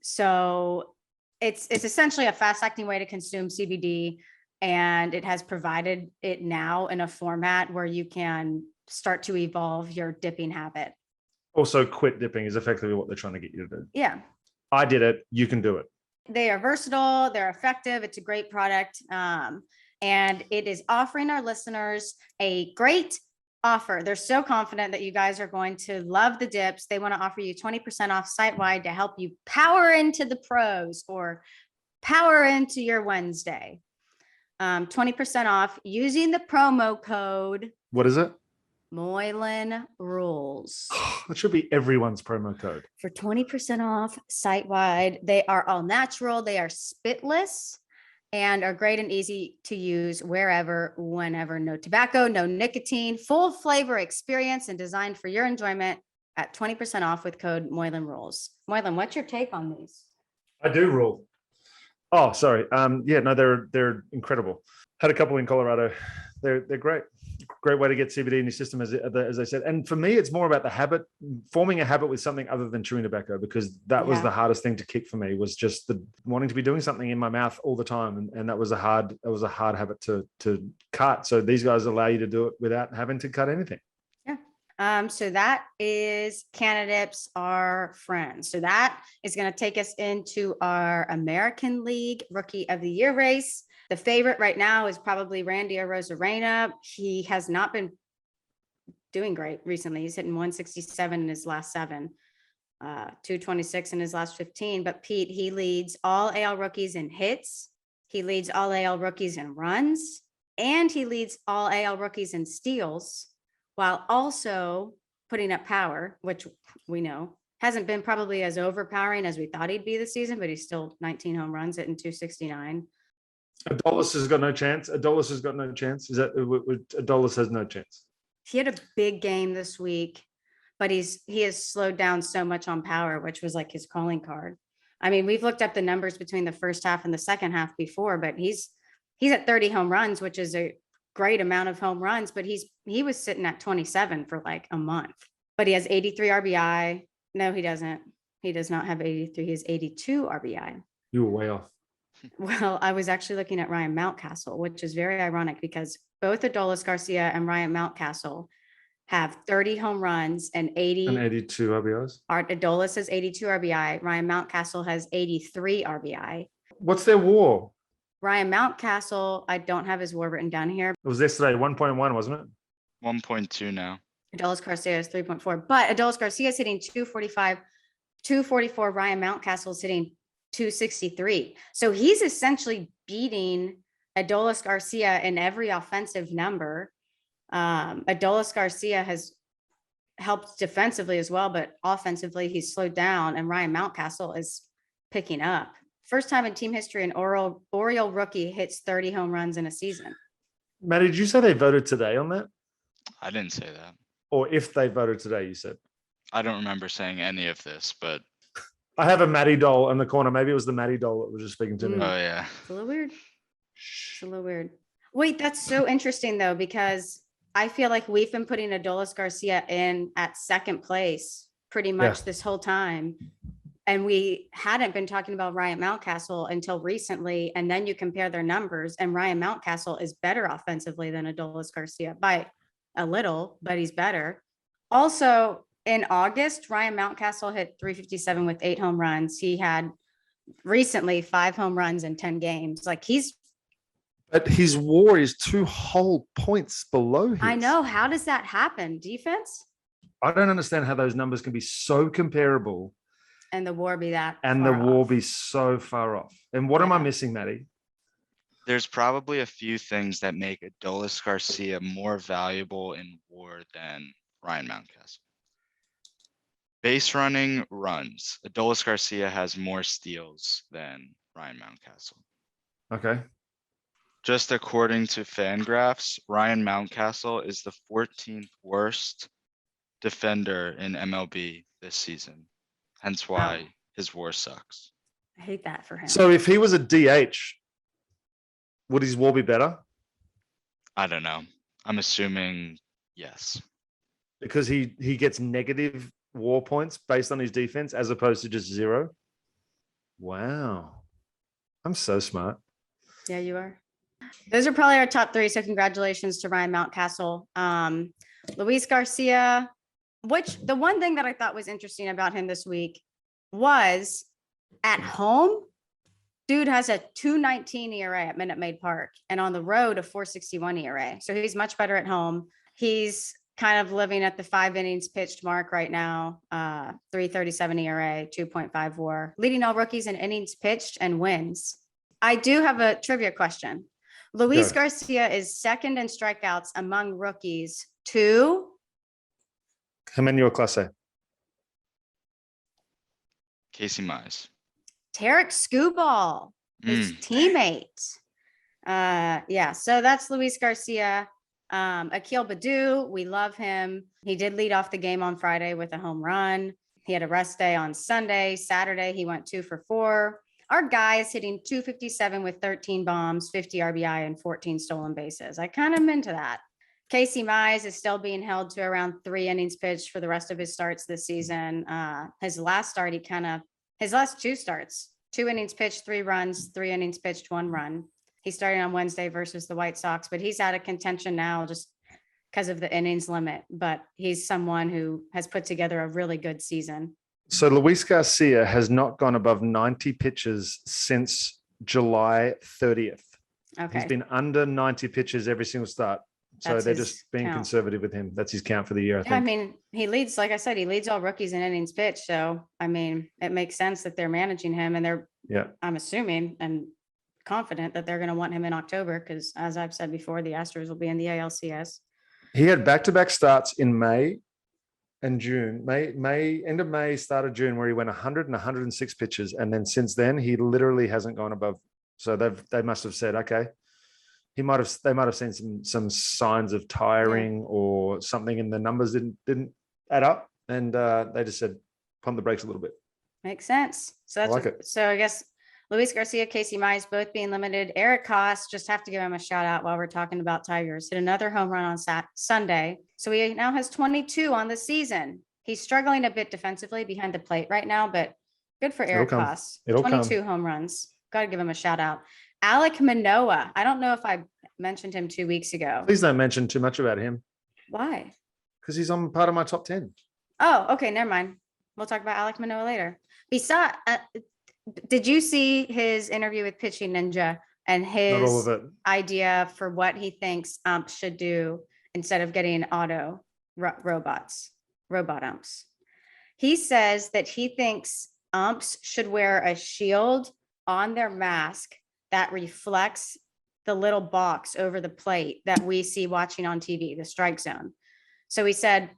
So it's essentially a fast-acting way to consume CBD, and it has provided it now in a format where you can start to evolve your dipping habit. Also, quit dipping is effectively what they're trying to get you to do. Yeah. I did it. You can do it. They are versatile. They're effective. It's a great product. And it is offering our listeners a great offer. They're so confident that you guys are going to love the dips. They want to offer you 20% off site-wide to help you power into the pros or power into your Wednesday. 20% off using the promo code. What is it? Moylan Rules. That should be everyone's promo code. For 20% off site-wide. They are all natural. They are spitless and are great and easy to use wherever, whenever. No tobacco, no nicotine, full flavor experience and designed for your enjoyment at 20% off with code Moylan Rules. Moylan, what's your take on these? I do rule. Oh, sorry. Yeah, no, they're incredible. Had a couple in Colorado. They're great. great way to get CBD in your system, as I said. And for me, it's more about the habit, forming a habit with something other than chewing tobacco, because that was the hardest thing to kick for me, was just the wanting to be doing something in my mouth all the time. And that was a hard habit to cut. So these guys allow you to do it without having to cut anything. So that is candidates are friends. So that is going to take us into our American League Rookie of the Year race. The favorite right now is probably Randy Arozarena. He has not been doing great recently. He's hitting 167 in his last 7, 226 in his last 15. But Pete, he leads all AL rookies in hits. He leads all AL rookies in runs, and he leads all AL rookies in steals, while also putting up power, which we know hasn't been probably as overpowering as we thought he'd be this season, but he's still 19 home runs, hitting 269. Adolis has got no chance. Adolis has got no chance. Is that Adolis has no chance? He had a big game this week, but he has slowed down so much on power, which was like his calling card. I mean, we've looked up the numbers between the first half and the second half before, but he's at 30 home runs, which is a great amount of home runs, but he was sitting at 27 for like a month. But he has 83 RBI. No, he doesn't. He does not have 83. He has 82 RBI. You were way off. Well, I was actually looking at Ryan Mountcastle, which is very ironic because both Adolis Garcia and Ryan Mountcastle have 30 home runs and 82 RBIs. Adolis has 82 RBI. Ryan Mountcastle has 83 RBI. What's their WAR? Ryan Mountcastle, I don't have his WAR written down here. It was yesterday, 1.1, wasn't it? 1.2 now. Adolis Garcia is 3.4, but Adolis Garcia is hitting 245, 244. Ryan Mountcastle is hitting 263. So he's essentially beating Adolis Garcia in every offensive number. Adolis Garcia has helped defensively as well, but offensively he's slowed down, and Ryan Mountcastle is picking up. First time in team history, an Oriole rookie hits 30 home runs in a season. Matty, did you say they voted today on that? I didn't say that. Or if they voted today, you said? I don't remember saying any of this, but I have a Matty doll in the corner. Maybe it was the Matty doll that was just speaking to me. oh yeah. It's a little weird. It's a little weird. Wait, that's so interesting though, because I feel like we've been putting Adolis Garcia in at second place pretty much this whole time. And we hadn't been talking about Ryan Mountcastle until recently. And then you compare their numbers, and Ryan Mountcastle is better offensively than Adolis Garcia by a little, but he's better. Also, in August, Ryan Mountcastle hit 357 with 8 home runs. He had recently 5 home runs in 10 games. Like But his WAR is 2 whole points below his. I know. How does that happen? Defense? I don't understand how those numbers can be so comparable. And the WAR be that. And the WAR be so far off. And what am I missing, Matty? There's probably a few things that make Adolis Garcia more valuable in WAR than Ryan Mountcastle. Base running runs. Adolis Garcia has more steals than Ryan Mountcastle. Okay. Just according to Fangraphs, Ryan Mountcastle is the 14th worst defender in MLB this season. Hence why his WAR sucks. I hate that for him. So if he was a DH, would his WAR be better? I don't know. I'm assuming yes. Because he gets negative WAR points based on his defense as opposed to just 0. Wow. I'm so smart. Yeah, you are. Those are probably our top 3. So congratulations to Ryan Mountcastle. Luis Garcia, which the one thing that I thought was interesting about him this week was at home, dude has a 2.19 ERA at Minute Maid Park, and on the road a 4.61 ERA. So he's much better at home. He's kind of living at the 5 innings pitched mark right now. 3.37 ERA, 2.5 WAR, leading all rookies in innings pitched and wins. I do have a trivia question. Luis Garcia is second in strikeouts among rookies to Emmanuel Clase. Casey Mize. Tarek Skubal, his teammate. So that's Luis Garcia. Akil Baddoo, we love him. He did lead off the game on Friday with a home run. He had a rest day on Sunday. Saturday, he went 2 for 4. Our guy is hitting 257 with 13 bombs, 50 RBI, and 14 stolen bases. I kind of am into that. Casey Mize is still being held to around 3 innings pitched for the rest of his starts this season. His last start, his last 2 starts, 2 innings pitched, 3 runs, 3 innings pitched, 1 run. He started on Wednesday versus the White Sox, but he's out of contention now just because of the innings limit. But he's someone who has put together a really good season. So Luis Garcia has not gone above 90 pitches since July 30th. Okay. He's been under 90 pitches every single start. So That's they're his just being count. conservative with him. That's his count for the year, I Yeah, I think. mean, he leads, like I said, he leads all rookies in innings pitched. So, I mean, it makes sense that they're managing him and I'm assuming and confident that they're going to want him in October because, as I've said before, the Astros will be in the ALCS. He had back-to-back starts in May and June. End of May, start of June, where he went 100 and 106 pitches. And then since then, he literally hasn't gone above. So they must have said, okay, they might have seen some signs of tiring or something, and the numbers didn't add up. And they just said, pump the brakes a little bit. Makes sense. So that's I like it. So I guess Luis Garcia, Casey Mize, both being limited. Eric Koss, just have to give him a shout out while we're talking about Tigers. Hit another home run on Sunday. So he now has 22 on the season. He's struggling a bit defensively behind the plate right now, but good for Eric Koss. 22 home runs. Got to give him a shout out. Alek Manoah. I don't know if I mentioned him 2 weeks ago. Please don't mention too much about him. Why? Because he's on part of my top 10. Oh, okay. Never mind. We'll talk about Alek Manoah later. Besides, did you see his interview with Pitching Ninja and Not all of his it. idea for what he thinks umps should do instead of getting robot umps? He says that he thinks umps should wear a shield on their mask that reflects the little box over the plate that we see watching on TV, the strike zone. So he said,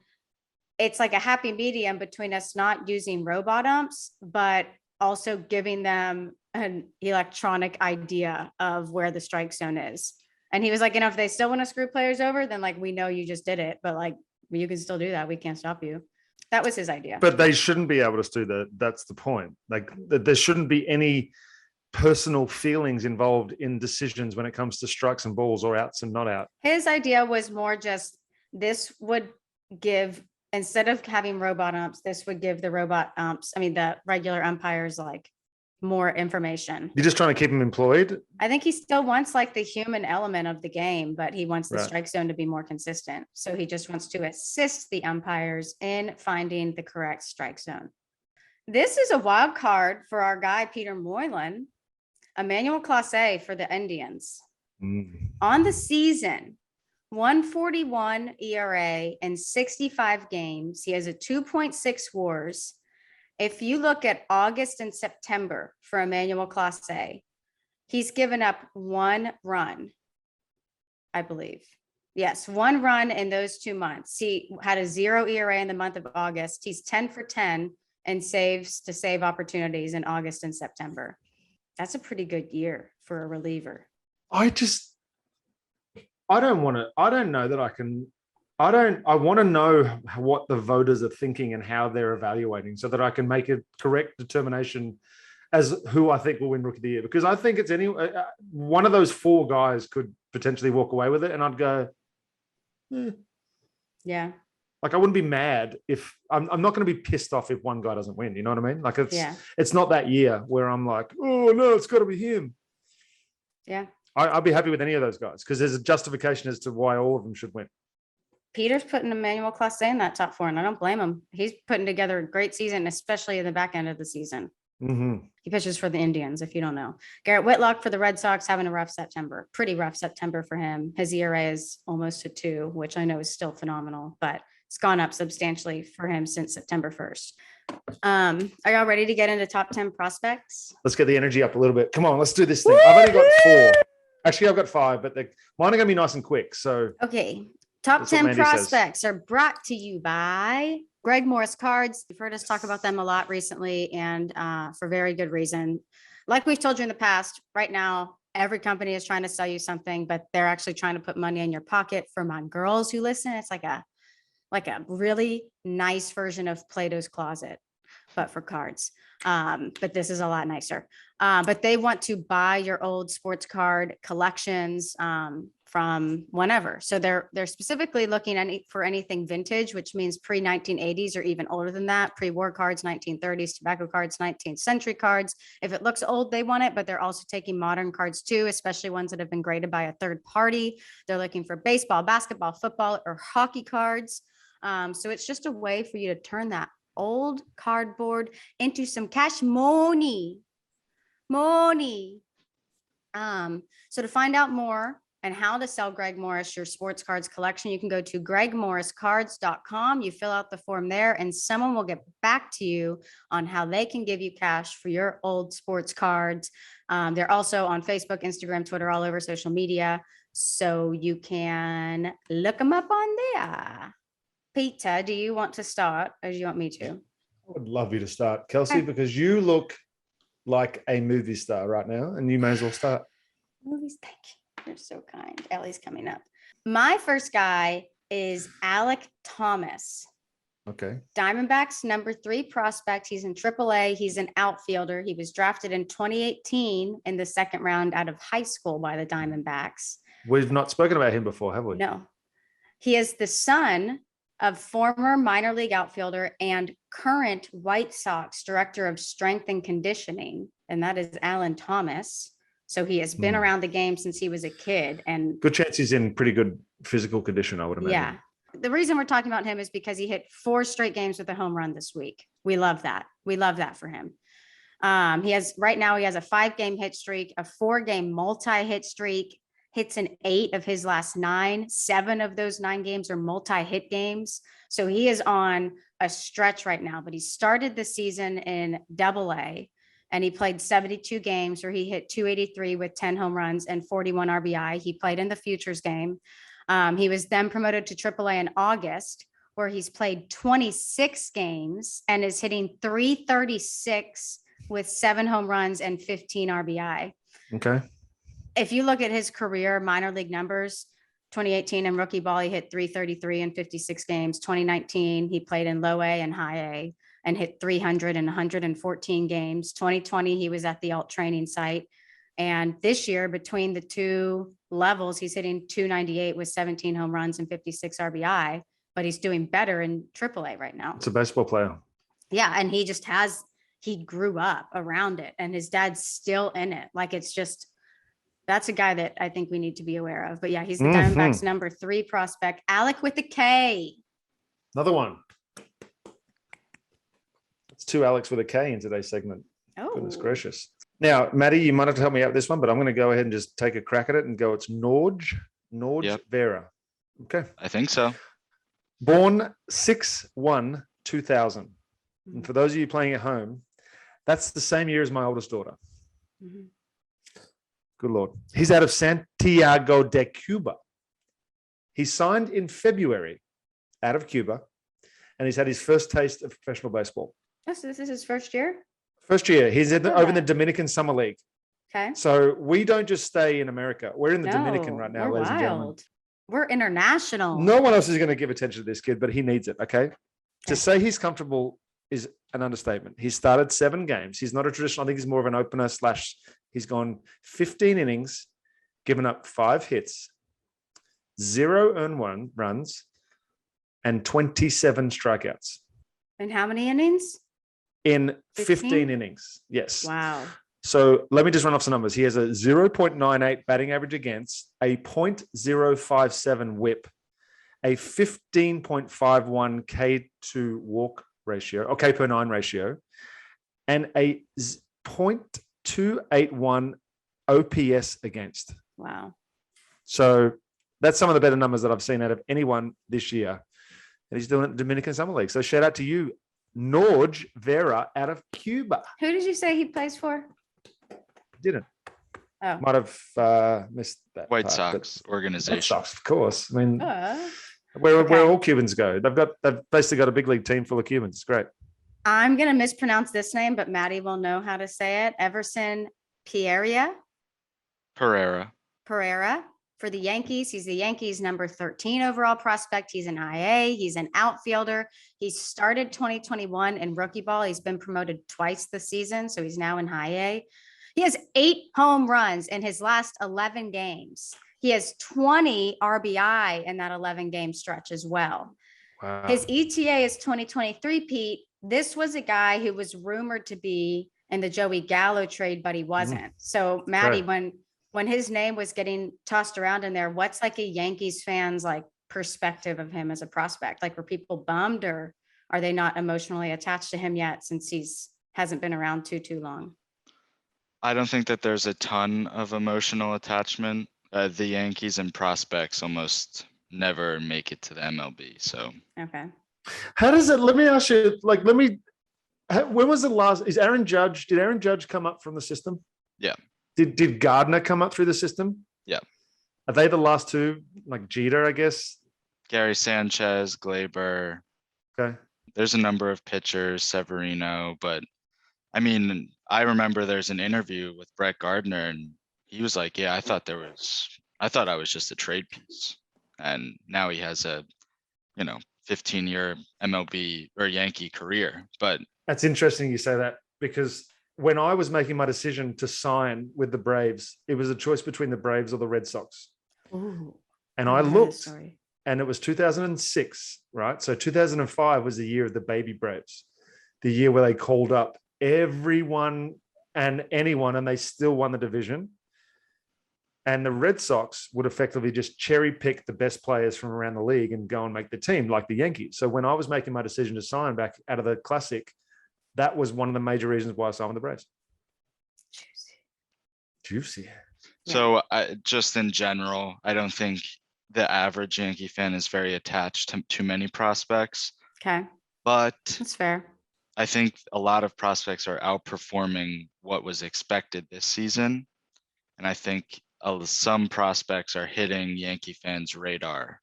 it's like a happy medium between us not using robot umps, but also giving them an electronic idea of where the strike zone is. And he was like, if they still want to screw players over, then like, we know you just did it, but like, you can still do that. We can't stop you. That was his idea. But they shouldn't be able to do that. That's the point. Like there shouldn't be any personal feelings involved in decisions when it comes to strikes and balls or outs and not out. His idea was more just this would give, instead of having robot umps, this would give the the regular umpires like more information. You're just trying to keep them employed. I think he still wants like the human element of the game, but he wants the Right. strike zone to be more consistent. So he just wants to assist the umpires in finding the correct strike zone. This is a wild card for our guy, Peter Moylan, Emmanuel Clase for the Indians. On the season, 141 ERA in 65 games. He has a 2.6 WARs. If you look at August and September for Emmanuel Clase, he's given up 1 run, I believe. Yes, 1 run in those 2 months. He had a 0 ERA in the month of August. He's 10 for 10 and saves to save opportunities in August and September. That's a pretty good year for a reliever. I don't know that I can. I want to know what the voters are thinking and how they're evaluating so that I can make a correct determination as who I think will win Rookie of the Year. Because I think it's one of those 4 guys could potentially walk away with it. And I'd go, Yeah. Like I wouldn't be mad if I'm not going to be pissed off if one guy doesn't win. You know what I mean? Like it's not that year where I'm like, oh no, it's got to be him. Yeah. I'd be happy with any of those guys because there's a justification as to why all of them should win. Peter's putting Emmanuel Clase in that top 4, and I don't blame him. He's putting together a great season, especially in the back end of the season. Mm-hmm. He pitches for the Indians, if you don't know. Garrett Whitlock for the Red Sox having a rough September. Pretty rough September for him. His ERA is almost a 2, which I know is still phenomenal, but it's gone up substantially for him since September 1st. Are y'all ready to get into top 10 prospects? Let's get the energy up a little bit. Come on, let's do this thing. I've only got 4. Actually, I've got 5, but mine are going to be nice and quick. So okay. Top that's what 10 Mandy prospects are brought to you by Greg Morris Cards. You've heard us talk about them a lot recently, and for very good reason. Like we've told you in the past, right now, every company is trying to sell you something, but they're actually trying to put money in your pocket. For my girls who listen, it's like a really nice version of Plato's Closet, but for cards. But this is a lot nicer. But they want to buy your old sports card collections from whenever. So they're specifically looking for anything vintage, which means pre-1980s or even older than that, pre-war cards, 1930s, tobacco cards, 19th century cards. If it looks old, they want it, but they're also taking modern cards too, especially ones that have been graded by a third party. They're looking for baseball, basketball, football, or hockey cards. So it's just a way for you to turn that old cardboard into some cash money. So to find out more and how to sell Greg Morris your sports cards collection, you can go to gregmorriscards.com. You fill out the form there and someone will get back to you on how they can give you cash for your old sports cards. They're also on Facebook, Instagram, Twitter, all over social media. So you can look them up on there. Peter, do you want to start or do you want me to? I would love you to start, Kelsey, Okay. because you look like a movie star right now and you may as well start. Movies, thank you. You're so kind. Ellie's coming up. My first guy is Alek Thomas. Okay. Diamondbacks number 3 prospect. He's in AAA. He's an outfielder. He was drafted in 2018 in the second round out of high school by the Diamondbacks. We've not spoken about him before, have we? No. He is the son of former minor league outfielder and current White Sox director of strength and conditioning, and that is Alan Thomas. So he has been around the game since he was a kid. And good chance he's in pretty good physical condition, I would imagine. yeah. The reason we're talking about him is because he hit 4 straight games with a home run this week. We love that. We love that for him. He has a 5-game hit streak, a 4-game multi-hit streak, hits in 8 of his last 9. 7 of those 9 games are multi-hit games. So he is on a stretch right now, but he started the season in AA. And he played 72 games where he hit 283 with 10 home runs and 41 RBI. He played in the Futures game. He was then promoted to AAA in August, where he's played 26 games and is hitting 336 with 7 home runs and 15 RBI. Okay. If you look at his career minor league numbers, 2018 in rookie ball, he hit 333 in 56 games. 2019, he played in low A and high A and hit 300 in 114 games. 2020, he was at the alt training site. And this year, between the 2 levels, he's hitting 298 with 17 home runs and 56 RBI, but he's doing better in AAA right now. It's a baseball player. Yeah. And he grew up around it and his dad's still in it. Like, it's just, that's a guy that I think we need to be aware of. But yeah, he's the Diamondbacks number 3 prospect. Alek with a K. Another one. It's 2 Alex with a K in today's segment. Oh, Goodness gracious. Now, Maddie, you might have to help me out with this one, but I'm going to go ahead and just take a crack at it and go, it's Norge Yep. Vera. Okay. I think so. Born 6/1/2000. And for those of you playing at home, that's the same year as my oldest daughter. Mhm. Good Lord. He's out of Santiago de Cuba. He signed in February out of Cuba, and he's had his first taste of professional baseball. Oh, so this is his first year? First year. He's over in the Yeah. Dominican Summer League. Okay. So we don't just stay in America. We're in the Dominican No, right now, we're ladies and gentlemen. wild. We're international. No one else is going to give attention to this kid, but he needs it. Okay. To say he's comfortable is an understatement. He started 7 games. He's not a traditional. I think he's more of an opener / he's gone 15 innings, given up 5 hits, 0 earned runs, and 27 strikeouts And how many innings? in 15 15? innings. Yes. Wow. So let me just run off some numbers. He has a 0.98 batting average against, a 0.057 whip, a 15.51 K to walk ratio, or K per 9 ratio, and a 0.281 OPS against. Wow. So that's some of the better numbers that I've seen out of anyone this year. And he's doing it in the Dominican Summer League. So shout out to you, Norge Vera out of Cuba. Who did you say he plays for? Didn't. Oh. Might have missed that. White part, but- Sox White organization. Sox, of course. I mean, Okay. where all Cubans go. They've basically got a big league team full of Cubans. It's great. I'm going to mispronounce this name, but Maddie will know how to say it. Everson Pereira Pereira. for the Yankees. He's the Yankees number 13 overall prospect. He's an IA. He's an outfielder. He started 2021 in rookie ball. He's been promoted twice this season, so he's now in high A. He has 8 home runs in his last 11 games. He has 20 RBI in that 11 game stretch as well. Wow. His ETA is 2023, Pete. This was a guy who was rumored to be in the Joey Gallo trade, but he wasn't. So Maddie, when his name was getting tossed around in there, what's like a Yankees fan's like perspective of him as a prospect? Like, were people bummed, or are they not emotionally attached to him yet since hasn't been around too long? I don't think that there's a ton of emotional attachment. The Yankees and prospects almost never make it to the MLB. So Okay. How does it? Let me ask you. When was the last? Did Aaron Judge come up from the system? Yeah. Did Gardner come up through the system? Yeah. Are they the last two? Like Jeter, I guess. Gary Sanchez, Glaber. Okay. There's a number of pitchers, Severino, but I mean, I remember there's an interview with Brett Gardner, and he was like, "Yeah, I thought I was just a trade piece," and now he has a, 15-year MLB or Yankee career. But That's interesting you say that, because when I was making my decision to sign with the Braves, it was a choice between the Braves or the Red Sox. Ooh, And I looked, and it was 2006, right? So 2005 was the year of the baby Braves, the year where they called up everyone and anyone, and they still won the division. And the Red Sox would effectively just cherry pick the best players from around the league and go and make the team like the Yankees. So when I was making my decision to sign back out of the Classic, that was one of the major reasons why I signed with the Braves. Juicy. So just in general, I don't think the average Yankee fan is very attached to too many prospects. Okay. But That's fair. I think a lot of prospects are outperforming what was expected this season. And I think some prospects are hitting Yankee fans' radar.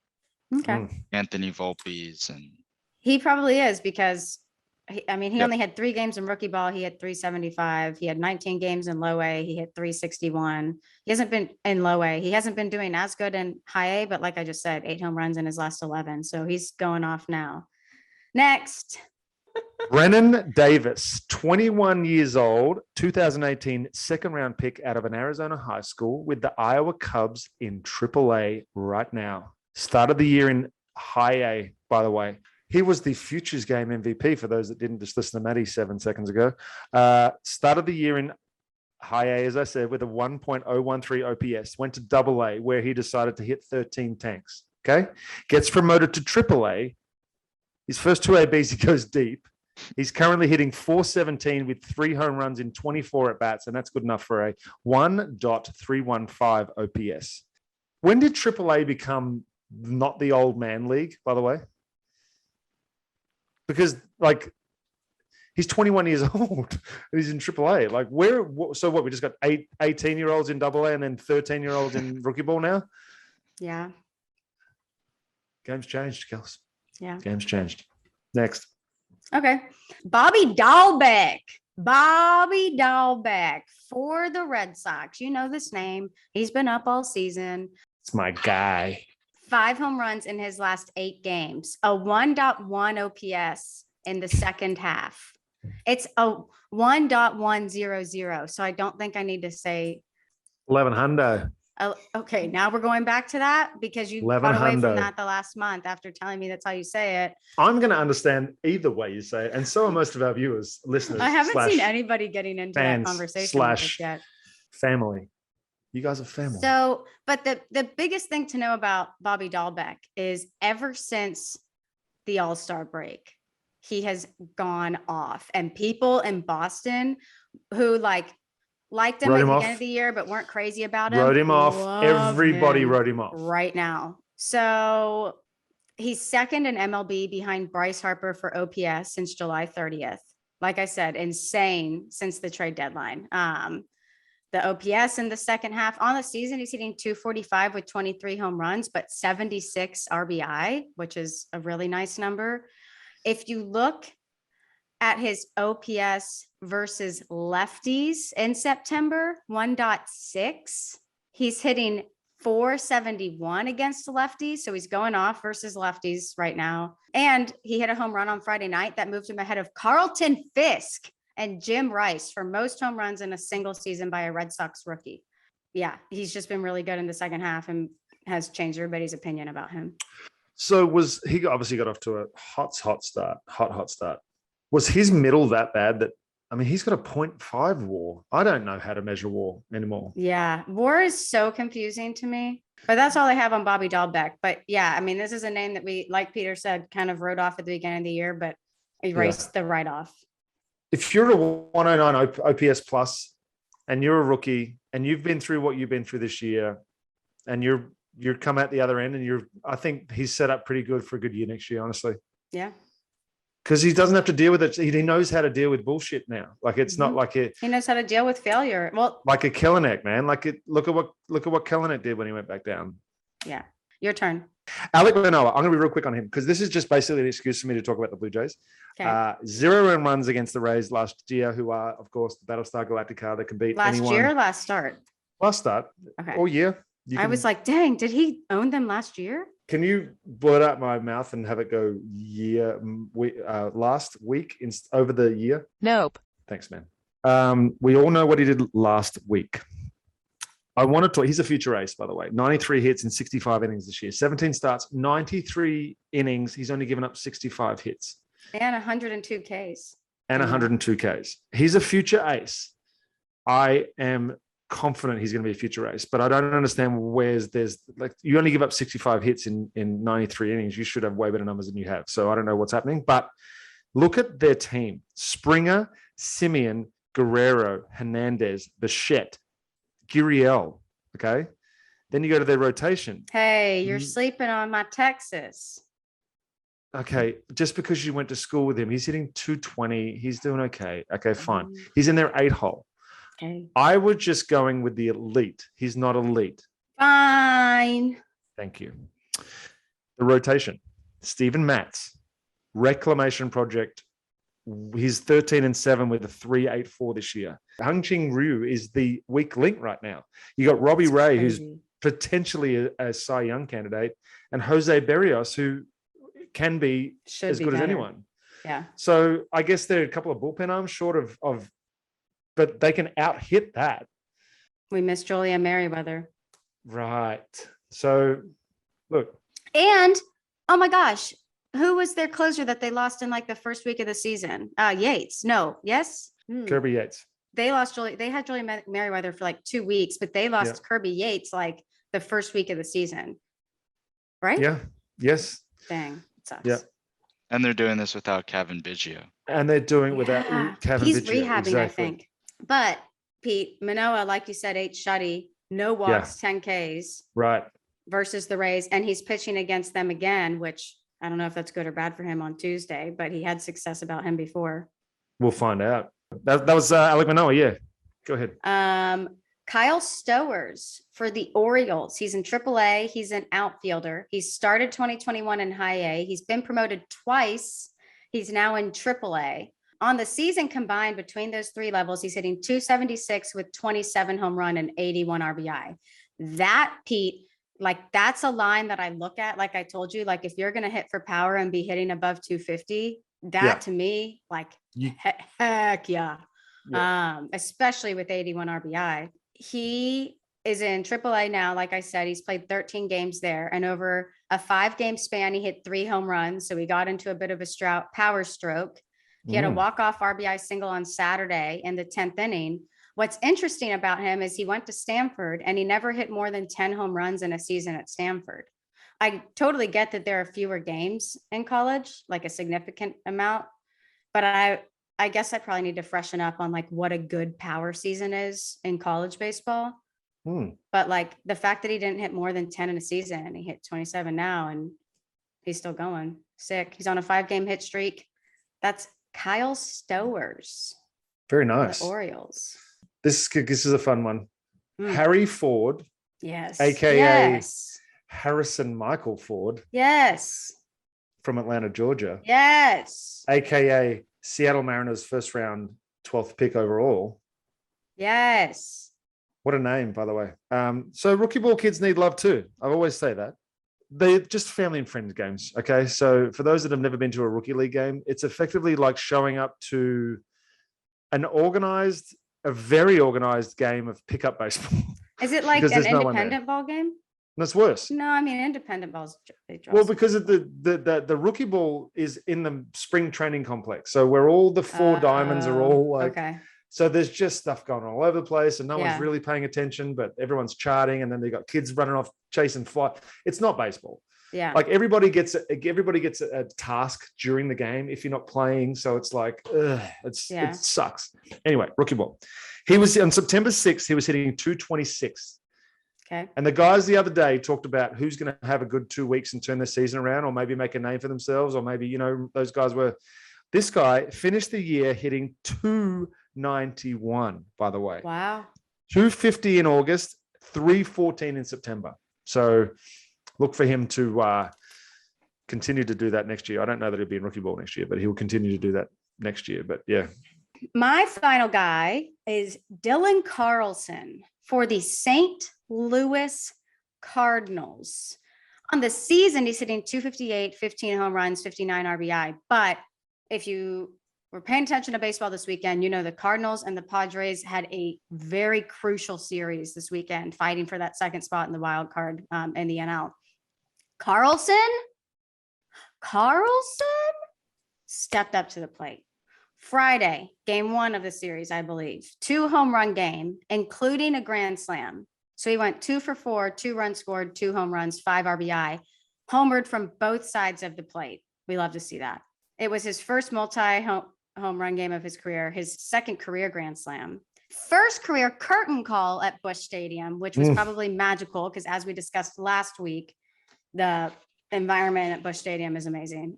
Okay. Anthony Volpe's, and he probably is, because he Yep. only had 3 games in rookie ball. He had 375. He had 19 games in low A. He hit 361. He hasn't been in low A. He hasn't been doing as good in high A, but like I just said, 8 home runs in his last 11. So he's going off now. Next. Brennan Davis, 21 years old, 2018 second round pick out of an Arizona high school with the Iowa Cubs in AAA right now. Started the year in high A, by the way. He was the Futures Game MVP for those that didn't just listen to Matty 7 seconds ago. Started the year in high A, as I said, with a 1.013 OPS. Went to AA, where he decided to hit 13 tanks. Okay. Gets promoted to AAA. His first 2 ABs, he goes deep. He's currently hitting .417 with 3 home runs in 24 at bats, and that's good enough for a 1.315 OPS. When did AAA become not the old man league, by the way? Because he's 21 years old and he's in AAA. We just got 18-year-olds in AA and then 13-year-olds in rookie ball now? Yeah. Game's changed, Kels. Yeah. Game's changed. Next. Okay. Bobby Dalbec for the Red Sox. You know this name. He's been up all season. It's my guy. 5 home runs in his last 8 games, a 1.1 OPS in the second half. It's a 1.100. So I don't think I need to say 1100. Okay, now we're going back to that because you got away from that the last month after telling me that's how you say it. I'm going to understand either way you say it, and so are most of our viewers, listeners. I haven't seen anybody getting into that conversation with us yet. Family. You guys are family. So, but the biggest thing to know about Bobby Dalbec is ever since the All-Star break, he has gone off, and people in Boston who liked him at the end of the year, but weren't crazy about him. Wrote him off. Everybody wrote him off right now. So he's second in MLB behind Bryce Harper for OPS since July 30th. Like I said, insane since the trade deadline. The OPS in the second half on the season, he's hitting 245 with 23 home runs, but 76 RBI, which is a really nice number. If you look at his OPS versus lefties in September, 1.6, he's hitting 471 against the lefties. So he's going off versus lefties right now. And he hit a home run on Friday night that moved him ahead of Carlton Fisk and Jim Rice for most home runs in a single season by a Red Sox rookie. yeah, he's just been really good in the second half and has changed everybody's opinion about him. So obviously got off to a hot start. Was his middle that bad that, I mean, he's got a 0.5 WAR. I don't know how to measure WAR anymore. Yeah, WAR is so confusing to me, but that's all I have on Bobby Dalbec. But yeah, I mean, this is a name that we, like Peter said, kind of wrote off at the beginning of the year, but erased the write-off. If you're a 109 OPS plus and you're a rookie and you've been through what you've been through this year and you're come out the other end and I think he's set up pretty good for a good year next year, honestly. Yeah. Because he doesn't have to deal with it. He knows how to deal with bullshit now. Like it's not like he knows how to deal with failure. Well, like a Kellenic, man. Look at what Kellenic did when he went back down. Yeah. Your turn. Alek Manoah. I'm going to be real quick on him because this is just basically an excuse for me to talk about the Blue Jays. Okay. 0 runs against the Rays last year, who are, of course, the Battlestar Galactica that can beat anyone. Last year, last start. Last start. Okay. All year. I was like, dang, did he own them last year? Can you blurt out my mouth and have it go last week over the year? Nope. Thanks, man. We all know what he did last week. I want to talk. He's a future ace, by the way. 93 hits in 65 innings this year. 17 starts, 93 innings. He's only given up 65 hits. And 102 Ks. And 102 Ks. He's a future ace. I am confident he's going to be a future ace, but I don't understand there's like, you only give up 65 hits in 93 innings. You should have way better numbers than you have. So I don't know what's happening, but look at their team. Springer, Simeon, Guerrero, Hernandez, Bichette, Gurriel. Okay. Then you go to their rotation. Hey, you're sleeping on my Texas. Okay. Just because you went to school with him, he's hitting 220. He's doing okay. Okay, fine. He's in their 8-hole. Okay. I would just going with the elite. He's not elite. Fine. Thank you. The rotation. Steven Matz, Reclamation Project. He's 13-7 with a 3.84 this year. Hung-Ching Ryu is the weak link right now. You got Robbie Ray, who's potentially a Cy Young candidate, and Jose Berrios, who can be as good as anyone. Yeah. So I guess they're a couple of bullpen arms short of but they can out-hit that. We miss Julia Merriweather. Right. So, look. And, oh my gosh, who was their closer that they lost in like the first week of the season? Yates. No. Yes? Kirby Yates. They had Julia Merriweather for like 2 weeks, but they lost Kirby Yates like the first week of the season. Right? Yeah. Yes. Dang. It sucks. Yeah. And they're doing this without Kevin Biggio. And they're doing it without Kevin He's Biggio. rehabbing, Exactly. I think. But Pete, Manoah, like you said, 8 shutty, no walks, 10 Ks. Right. Versus the Rays. And he's pitching against them again, which I don't know if that's good or bad for him on Tuesday, but he had success about him before. We'll find out. That was Alek Manoah. Yeah. Go ahead. Kyle Stowers for the Orioles. He's in AAA. He's an outfielder. He started 2021 in high A. He's been promoted twice. He's now in AAA. On the season combined between those 3 levels, he's hitting 276 with 27 home run and 81 RBI. That, Pete, like that's a line that I look at. Like I told you, like if you're going to hit for power and be hitting above 250, that to me, like heck yeah. Especially with 81 RBI. He is in AAA now. Like I said, he's played 13 games there, and over a 5-game span, he hit 3 home runs. So he got into a bit of a power stroke. He had a walk-off RBI single on Saturday in the 10th inning. What's interesting about him is he went to Stanford and he never hit more than 10 home runs in a season at Stanford. I totally get that there are fewer games in college, like a significant amount, but I guess I probably need to freshen up on like what a good power season is in college baseball. But like the fact that he didn't hit more than 10 in a season and he hit 27 now and he's still going sick. He's on a 5-game hit streak. That's Kyle Stowers. Very nice. The Orioles. This is a fun one. Harry Ford. Yes. AKA Harrison Michael Ford. Yes. From Atlanta, Georgia. Yes. AKA Seattle Mariners first round 12th pick overall. Yes. What a name, by the way. So rookie ball kids need love too. I always say that. They're just family and friends games. Okay. So for those that have never been to a rookie league game, it's effectively like showing up to a very organized game of pickup baseball. Is it like Because an there's no one there. independent ball game? That's worse. No, I mean independent balls. They draw Well, some because of the rookie ball is in the spring training complex. So where all the four diamonds are all like, okay. so there's just stuff going on all over the place and no one's Yeah. really paying attention, but everyone's charting and then they got kids running off chasing fly. It's not baseball. Yeah. Like everybody gets a task during the game if you're not playing. So it's like, it sucks. Anyway, rookie ball. He was on September 6th, he was hitting 226. Okay. And the guys the other day talked about who's going to have a good 2 weeks and turn their season around, or maybe make a name for themselves, or maybe, those guys were. This guy finished the year hitting 291, by the way. Wow. 250 in August, 314 in September. So look for him to continue to do that next year. I don't know that he'll be in rookie ball next year, but he will continue to do that next year. But yeah. My final guy is Dylan Carlson for the St. Louis Cardinals. On the season, he's hitting 258, 15 home runs, 59 RBI. But if you were paying attention to baseball this weekend, the Cardinals and the Padres had a very crucial series this weekend, fighting for that second spot in the wild card in the NL. Carlson stepped up to the plate. Friday, game 1 of the series, I believe, 2 home run game, including a grand slam. So he went 2 for 4, 2 runs scored, 2 home runs, 5 RBI, homered from both sides of the plate. We love to see that. It was his first home run game of his career, his second career grand slam, first career curtain call at Busch Stadium, which was probably magical because, as we discussed last week, the environment at Busch Stadium is amazing.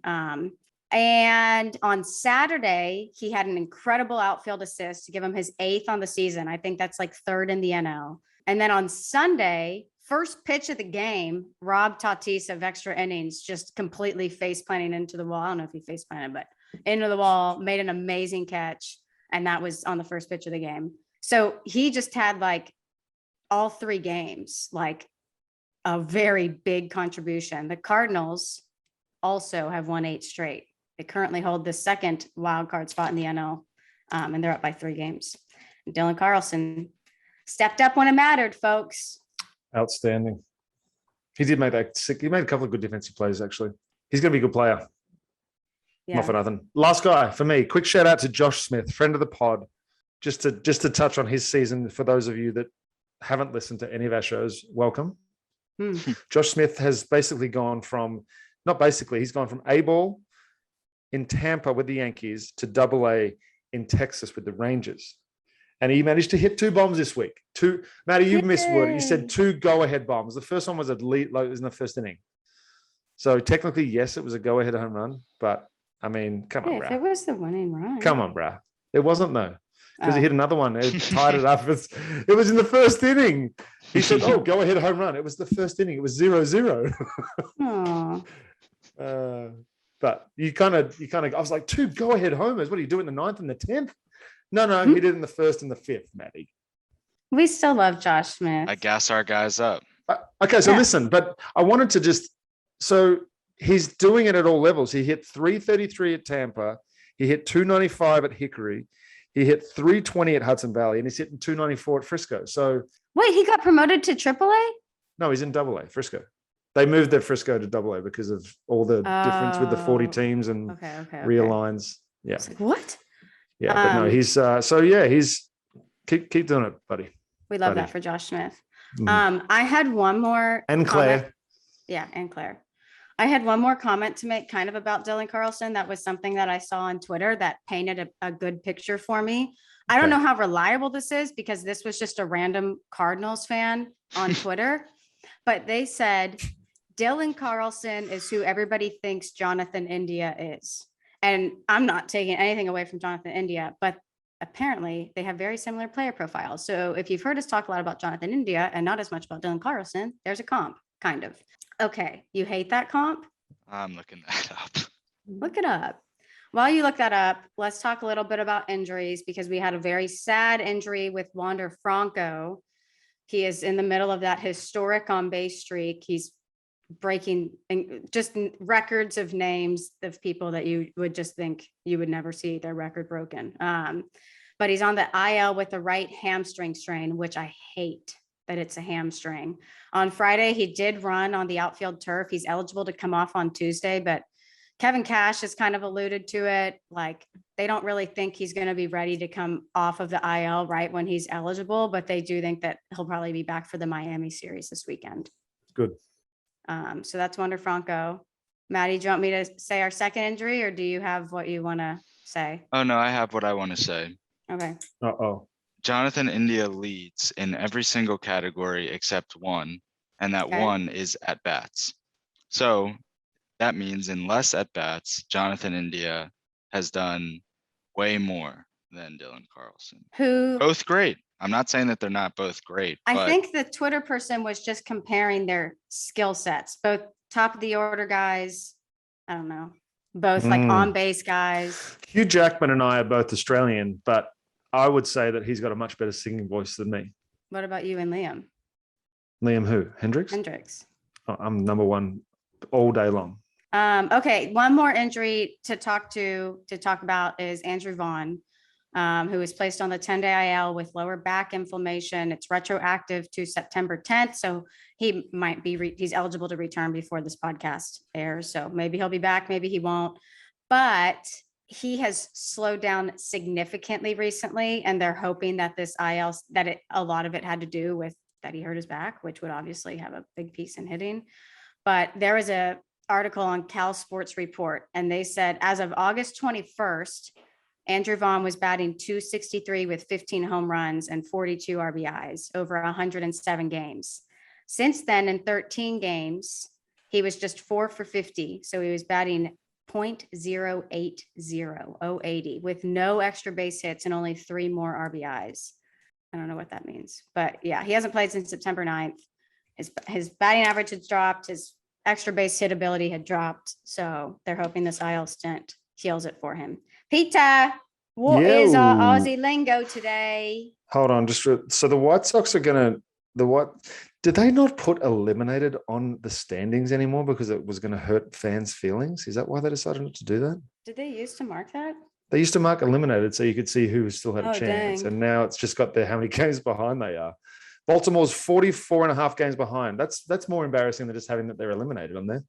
And on Saturday, he had an incredible outfield assist to give him his 8th on the season. I think that's like 3rd in the NL. And then on Sunday, first pitch of the game, Rob Tatis of extra innings just completely face planting into the wall. I don't know if he face planted, but into the wall, made an amazing catch. And that was on the first pitch of the game. So he just had like all 3 games, like a very big contribution. The Cardinals also have won 8 straight. They currently hold the second wild card spot in the NL, and they're up by 3 games. And Dylan Carlson stepped up when it mattered, folks. Outstanding. He did make that. He made a couple of good defensive plays, actually. He's going to be a good player. Yeah. Not for nothing. Last guy for me. Quick shout out to Josh Smith, friend of the pod. Just to touch on his season for those of you that haven't listened to any of our shows. Welcome. Josh Smith has basically gone from, he's gone from A ball in Tampa with the Yankees to AA in Texas with the Rangers. And he managed to hit 2 bombs this week. 2, Matty, you missed word. You said 2 go-ahead bombs. The first one was it was in the first inning. So technically, yes, it was a go-ahead home run. But I mean, come on, if bro. it was the winning run. Come on, bro. It wasn't though, because he hit another one. It tied it up. It was in the first inning. He said, "Oh, go-ahead home run." It was the first inning. It was 0-0. But you kind of, I was like, 2 go-ahead homers. What are you doing in the 9th and the 10th? No, he did it in the 1st and the 5th, Maddie. We still love Josh Smith. I gas our guys up. Okay, so listen, but I wanted to so he's doing it at all levels. He hit 333 at Tampa. He hit 295 at Hickory. He hit 320 at Hudson Valley, and he's hitting 294 at Frisco. So wait, he got promoted to AAA? No, he's in AA, Frisco. They moved their Frisco to AA because of all the difference with the 40 teams and realigns. Yeah. Like, what? Yeah, but no, he's he's keep doing it, buddy. We love that for Josh Smith. I had one more and Claire. Comment. Yeah, and Claire. I had one more comment to make kind of about Dylan Carlson. That was something that I saw on Twitter that painted a good picture for me. I don't know how reliable this is because this was just a random Cardinals fan on Twitter, but they said Dylan Carlson is who everybody thinks Jonathan India is. And I'm not taking anything away from Jonathan India, but apparently they have very similar player profiles. So if you've heard us talk a lot about Jonathan India and not as much about Dylan Carlson, there's a comp, kind of. Okay, you hate that comp? I'm looking that up. Look it up. While you look that up, let's talk a little bit about injuries because we had a very sad injury with Wander Franco. He is in the middle of that historic on base streak. He's breaking just records of names of people that you would just think you would never see their record broken. But he's on the IL with the right hamstring strain, which I hate. that it's a hamstring. On Friday, he did run on the outfield turf. He's eligible to come off on Tuesday, but Kevin Cash has kind of alluded to it. Like they don't really think he's going to be ready to come off of the IL right when he's eligible, but they do think that he'll probably be back for the Miami series this weekend. Good. So that's Wander Franco. Maddie, do you want me to say our second injury, or do you have what you want to say? Oh, no, I have what I want to say. Okay. Uh-oh. Jonathan India leads in every single category except one, and that Okay. one is at bats. So that means in less at bats, Jonathan India has done way more than Dylan Carlson. Who Both great. I'm not saying that they're not both great. I but think the Twitter person was just comparing their skill sets, both top of the order guys. I don't know, both like on base guys. Hugh Jackman and I are both Australian, but I would say that he's got a much better singing voice than me. What about you and Liam Liam who? Hendricks? Hendricks? Oh, I'm number one all day long. Okay, one more injury to talk about is Andrew Vaughn, who was placed on the 10-day IL with lower back inflammation. It's retroactive to September 10th, so he might be he's eligible to return before this podcast airs. So maybe he'll be back, maybe he won't. But he has slowed down significantly recently, and they're hoping that this IL a lot of it had to do with that he hurt his back, which would obviously have a big piece in hitting. But there was a article on Cal Sports Report, and they said as of August 21st, Andrew Vaughn was batting .263 with 15 home runs and 42 RBIs over 107 games. Since then, in 13 games, he was just 4 for 50. So he was batting .080, 080 with no extra base hits and only 3 more RBIs. I don't know what that means, but yeah, he hasn't played since September 9th. His batting average has dropped. His extra base hit ability had dropped. So they're hoping this IL stint heals it for him. Peter, what is our Aussie lingo today? Hold on, so the White Sox are gonna did they not put eliminated on the standings anymore because it was going to hurt fans' feelings? Is that why they decided not to do that? Did they used to mark that? They used to mark eliminated so you could see who still had a chance. Dang. And now it's just got how many games behind they are. Baltimore's 44 and a half games behind. That's more embarrassing than just having that they're eliminated on there.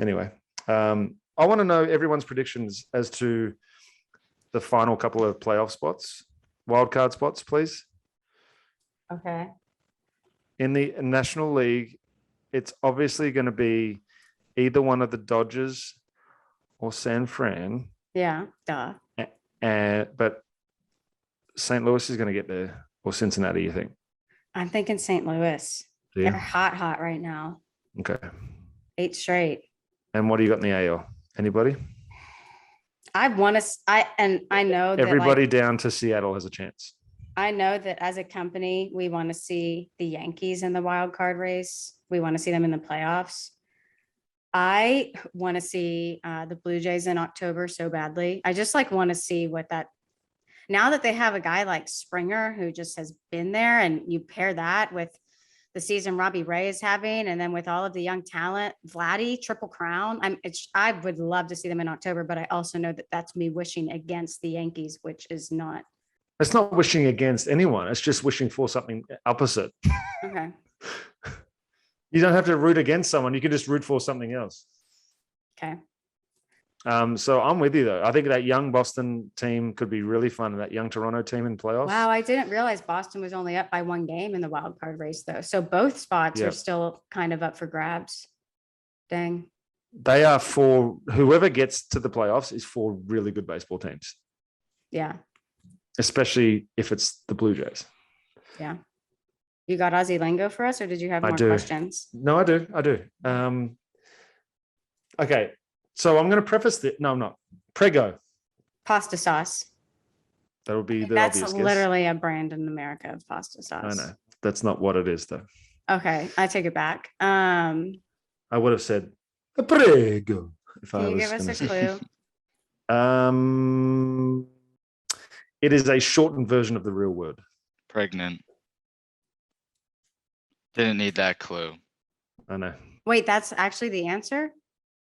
Anyway, I want to know everyone's predictions as to the final couple of playoff spots, wildcard spots, please. Okay. In the National League, it's obviously going to be either one of the Dodgers or San Fran. Yeah, duh. But St. Louis is going to get there, or Cincinnati, you think? I'm thinking St. Louis. Yeah. They're hot right now. Okay. 8 straight. And what do you got in the AL? Anybody? I know that Everybody down to Seattle has a chance. I know that as a company, we want to see the Yankees in the wild card race. We want to see them in the playoffs. I want to see the Blue Jays in October so badly. I just want to see now that they have a guy like Springer who just has been there, and you pair that with the season Robbie Ray is having, and then with all of the young talent, Vladdy, Triple Crown. I would love to see them in October, but I also know that that's me wishing against the Yankees, which is not. It's not wishing against anyone. It's just wishing for something opposite. Okay. You don't have to root against someone. You can just root for something else. Okay. So I'm with you, though. I think that young Boston team could be really fun, and that young Toronto team in playoffs. Wow, I didn't realize Boston was only up by 1 game in the wild card race, though. So both spots are still kind of up for grabs. Dang. They are for whoever gets to the playoffs is for really good baseball teams. Yeah. Especially if it's the Blue Jays. Yeah. You got Aussie lingo for us, or did you have more questions? No, I do. Okay. So I'm going to preface it. No, I'm not. Prego. Pasta sauce. That would be the That's obvious literally guess. a brand in America of pasta sauce. I know. That's not what it is, though. Okay. I take it back. I would have said prego. Can you give us a clue? It is a shortened version of the real word. Pregnant. Didn't need that clue. I know. Wait, that's actually the answer?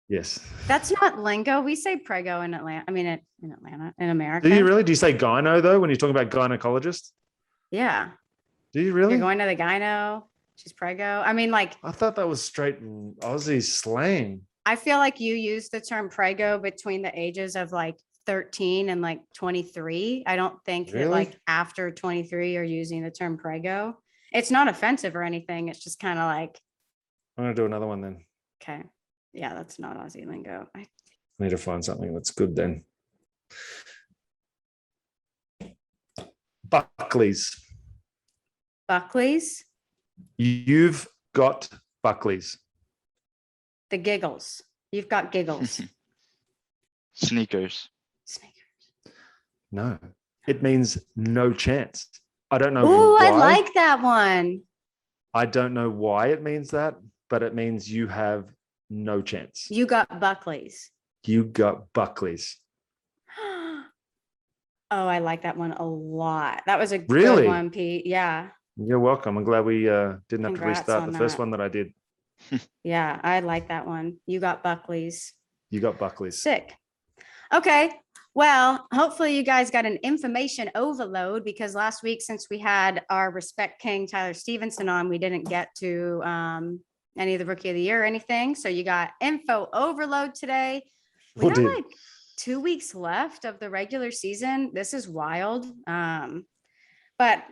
Yes. That's not lingo. We say prego in Atlanta. I mean, in Atlanta, in America. Do you really? Do you say gyno, though, when you're talking about gynecologist? Yeah. Do you really? You're going to the gyno. She's prego. I mean, like, I thought that was straight Aussie slang. I feel like you use the term prego between the ages of like 13 and like 23. I don't think that Really? like after 23 you're using the term prego. It's not offensive or anything. It's just kind of like, I'm gonna do another one then. okay, yeah, that's not Aussie lingo. I need to find something that's good then. Buckley's. Buckley's, You've got Buckley's. the giggles. You've got giggles. Sneakers. Sneakers. No, it means no chance. I don't know Oh, why. I like that one. I don't know why it means that, but it means you have no chance. You got Buckley's. You got Buckley's. Oh, I like that one a lot. That was a Really? good one, Pete. Yeah. You're welcome. I'm glad we didn't have to Congrats restart on the first that. one that I did. Yeah, I like that one. You got Buckley's. You got Buckley's. Sick. Okay. Well, hopefully you guys got an information overload because last week, since we had our Respect King Tyler Stevenson on, we didn't get to any of the Rookie of the Year or anything. So you got info overload today. We Sure got did. like 2 weeks left of the regular season. This is wild. But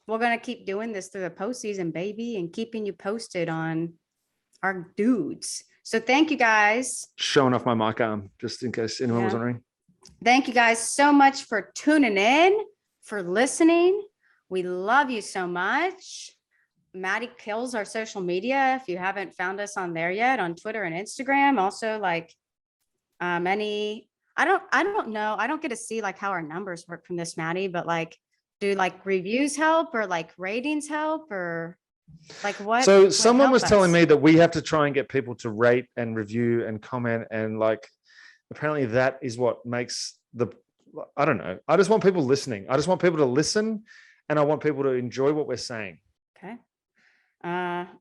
we're going to keep doing this through the postseason, baby, and keeping you posted on our dudes. So thank you guys. Showing off my mic arm, just in case anyone was Yeah. wondering. Thank you guys so much for tuning in, for listening. We love you so much. Maddie kills our social media. If you haven't found us on there yet, on Twitter and Instagram, also like I don't know. I don't get to see like how our numbers work from this, Maddie, but like, do like reviews help or like ratings help or like what? So would someone help was telling us? me that we have to try and get people to rate and review and comment, and like apparently that is what makes I don't know. I just want people listening. I just want people to listen, and I want people to enjoy what we're saying. Okay.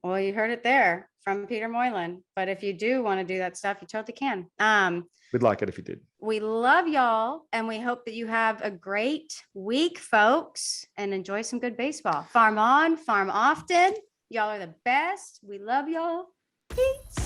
Well, you heard it there from Peter Moylan. But if you do want to do that stuff, you totally can. We'd like it if you did. We love y'all, and we hope that you have a great week, folks, and enjoy some good baseball. Farm on, farm often. Y'all are the best. We love y'all. Peace.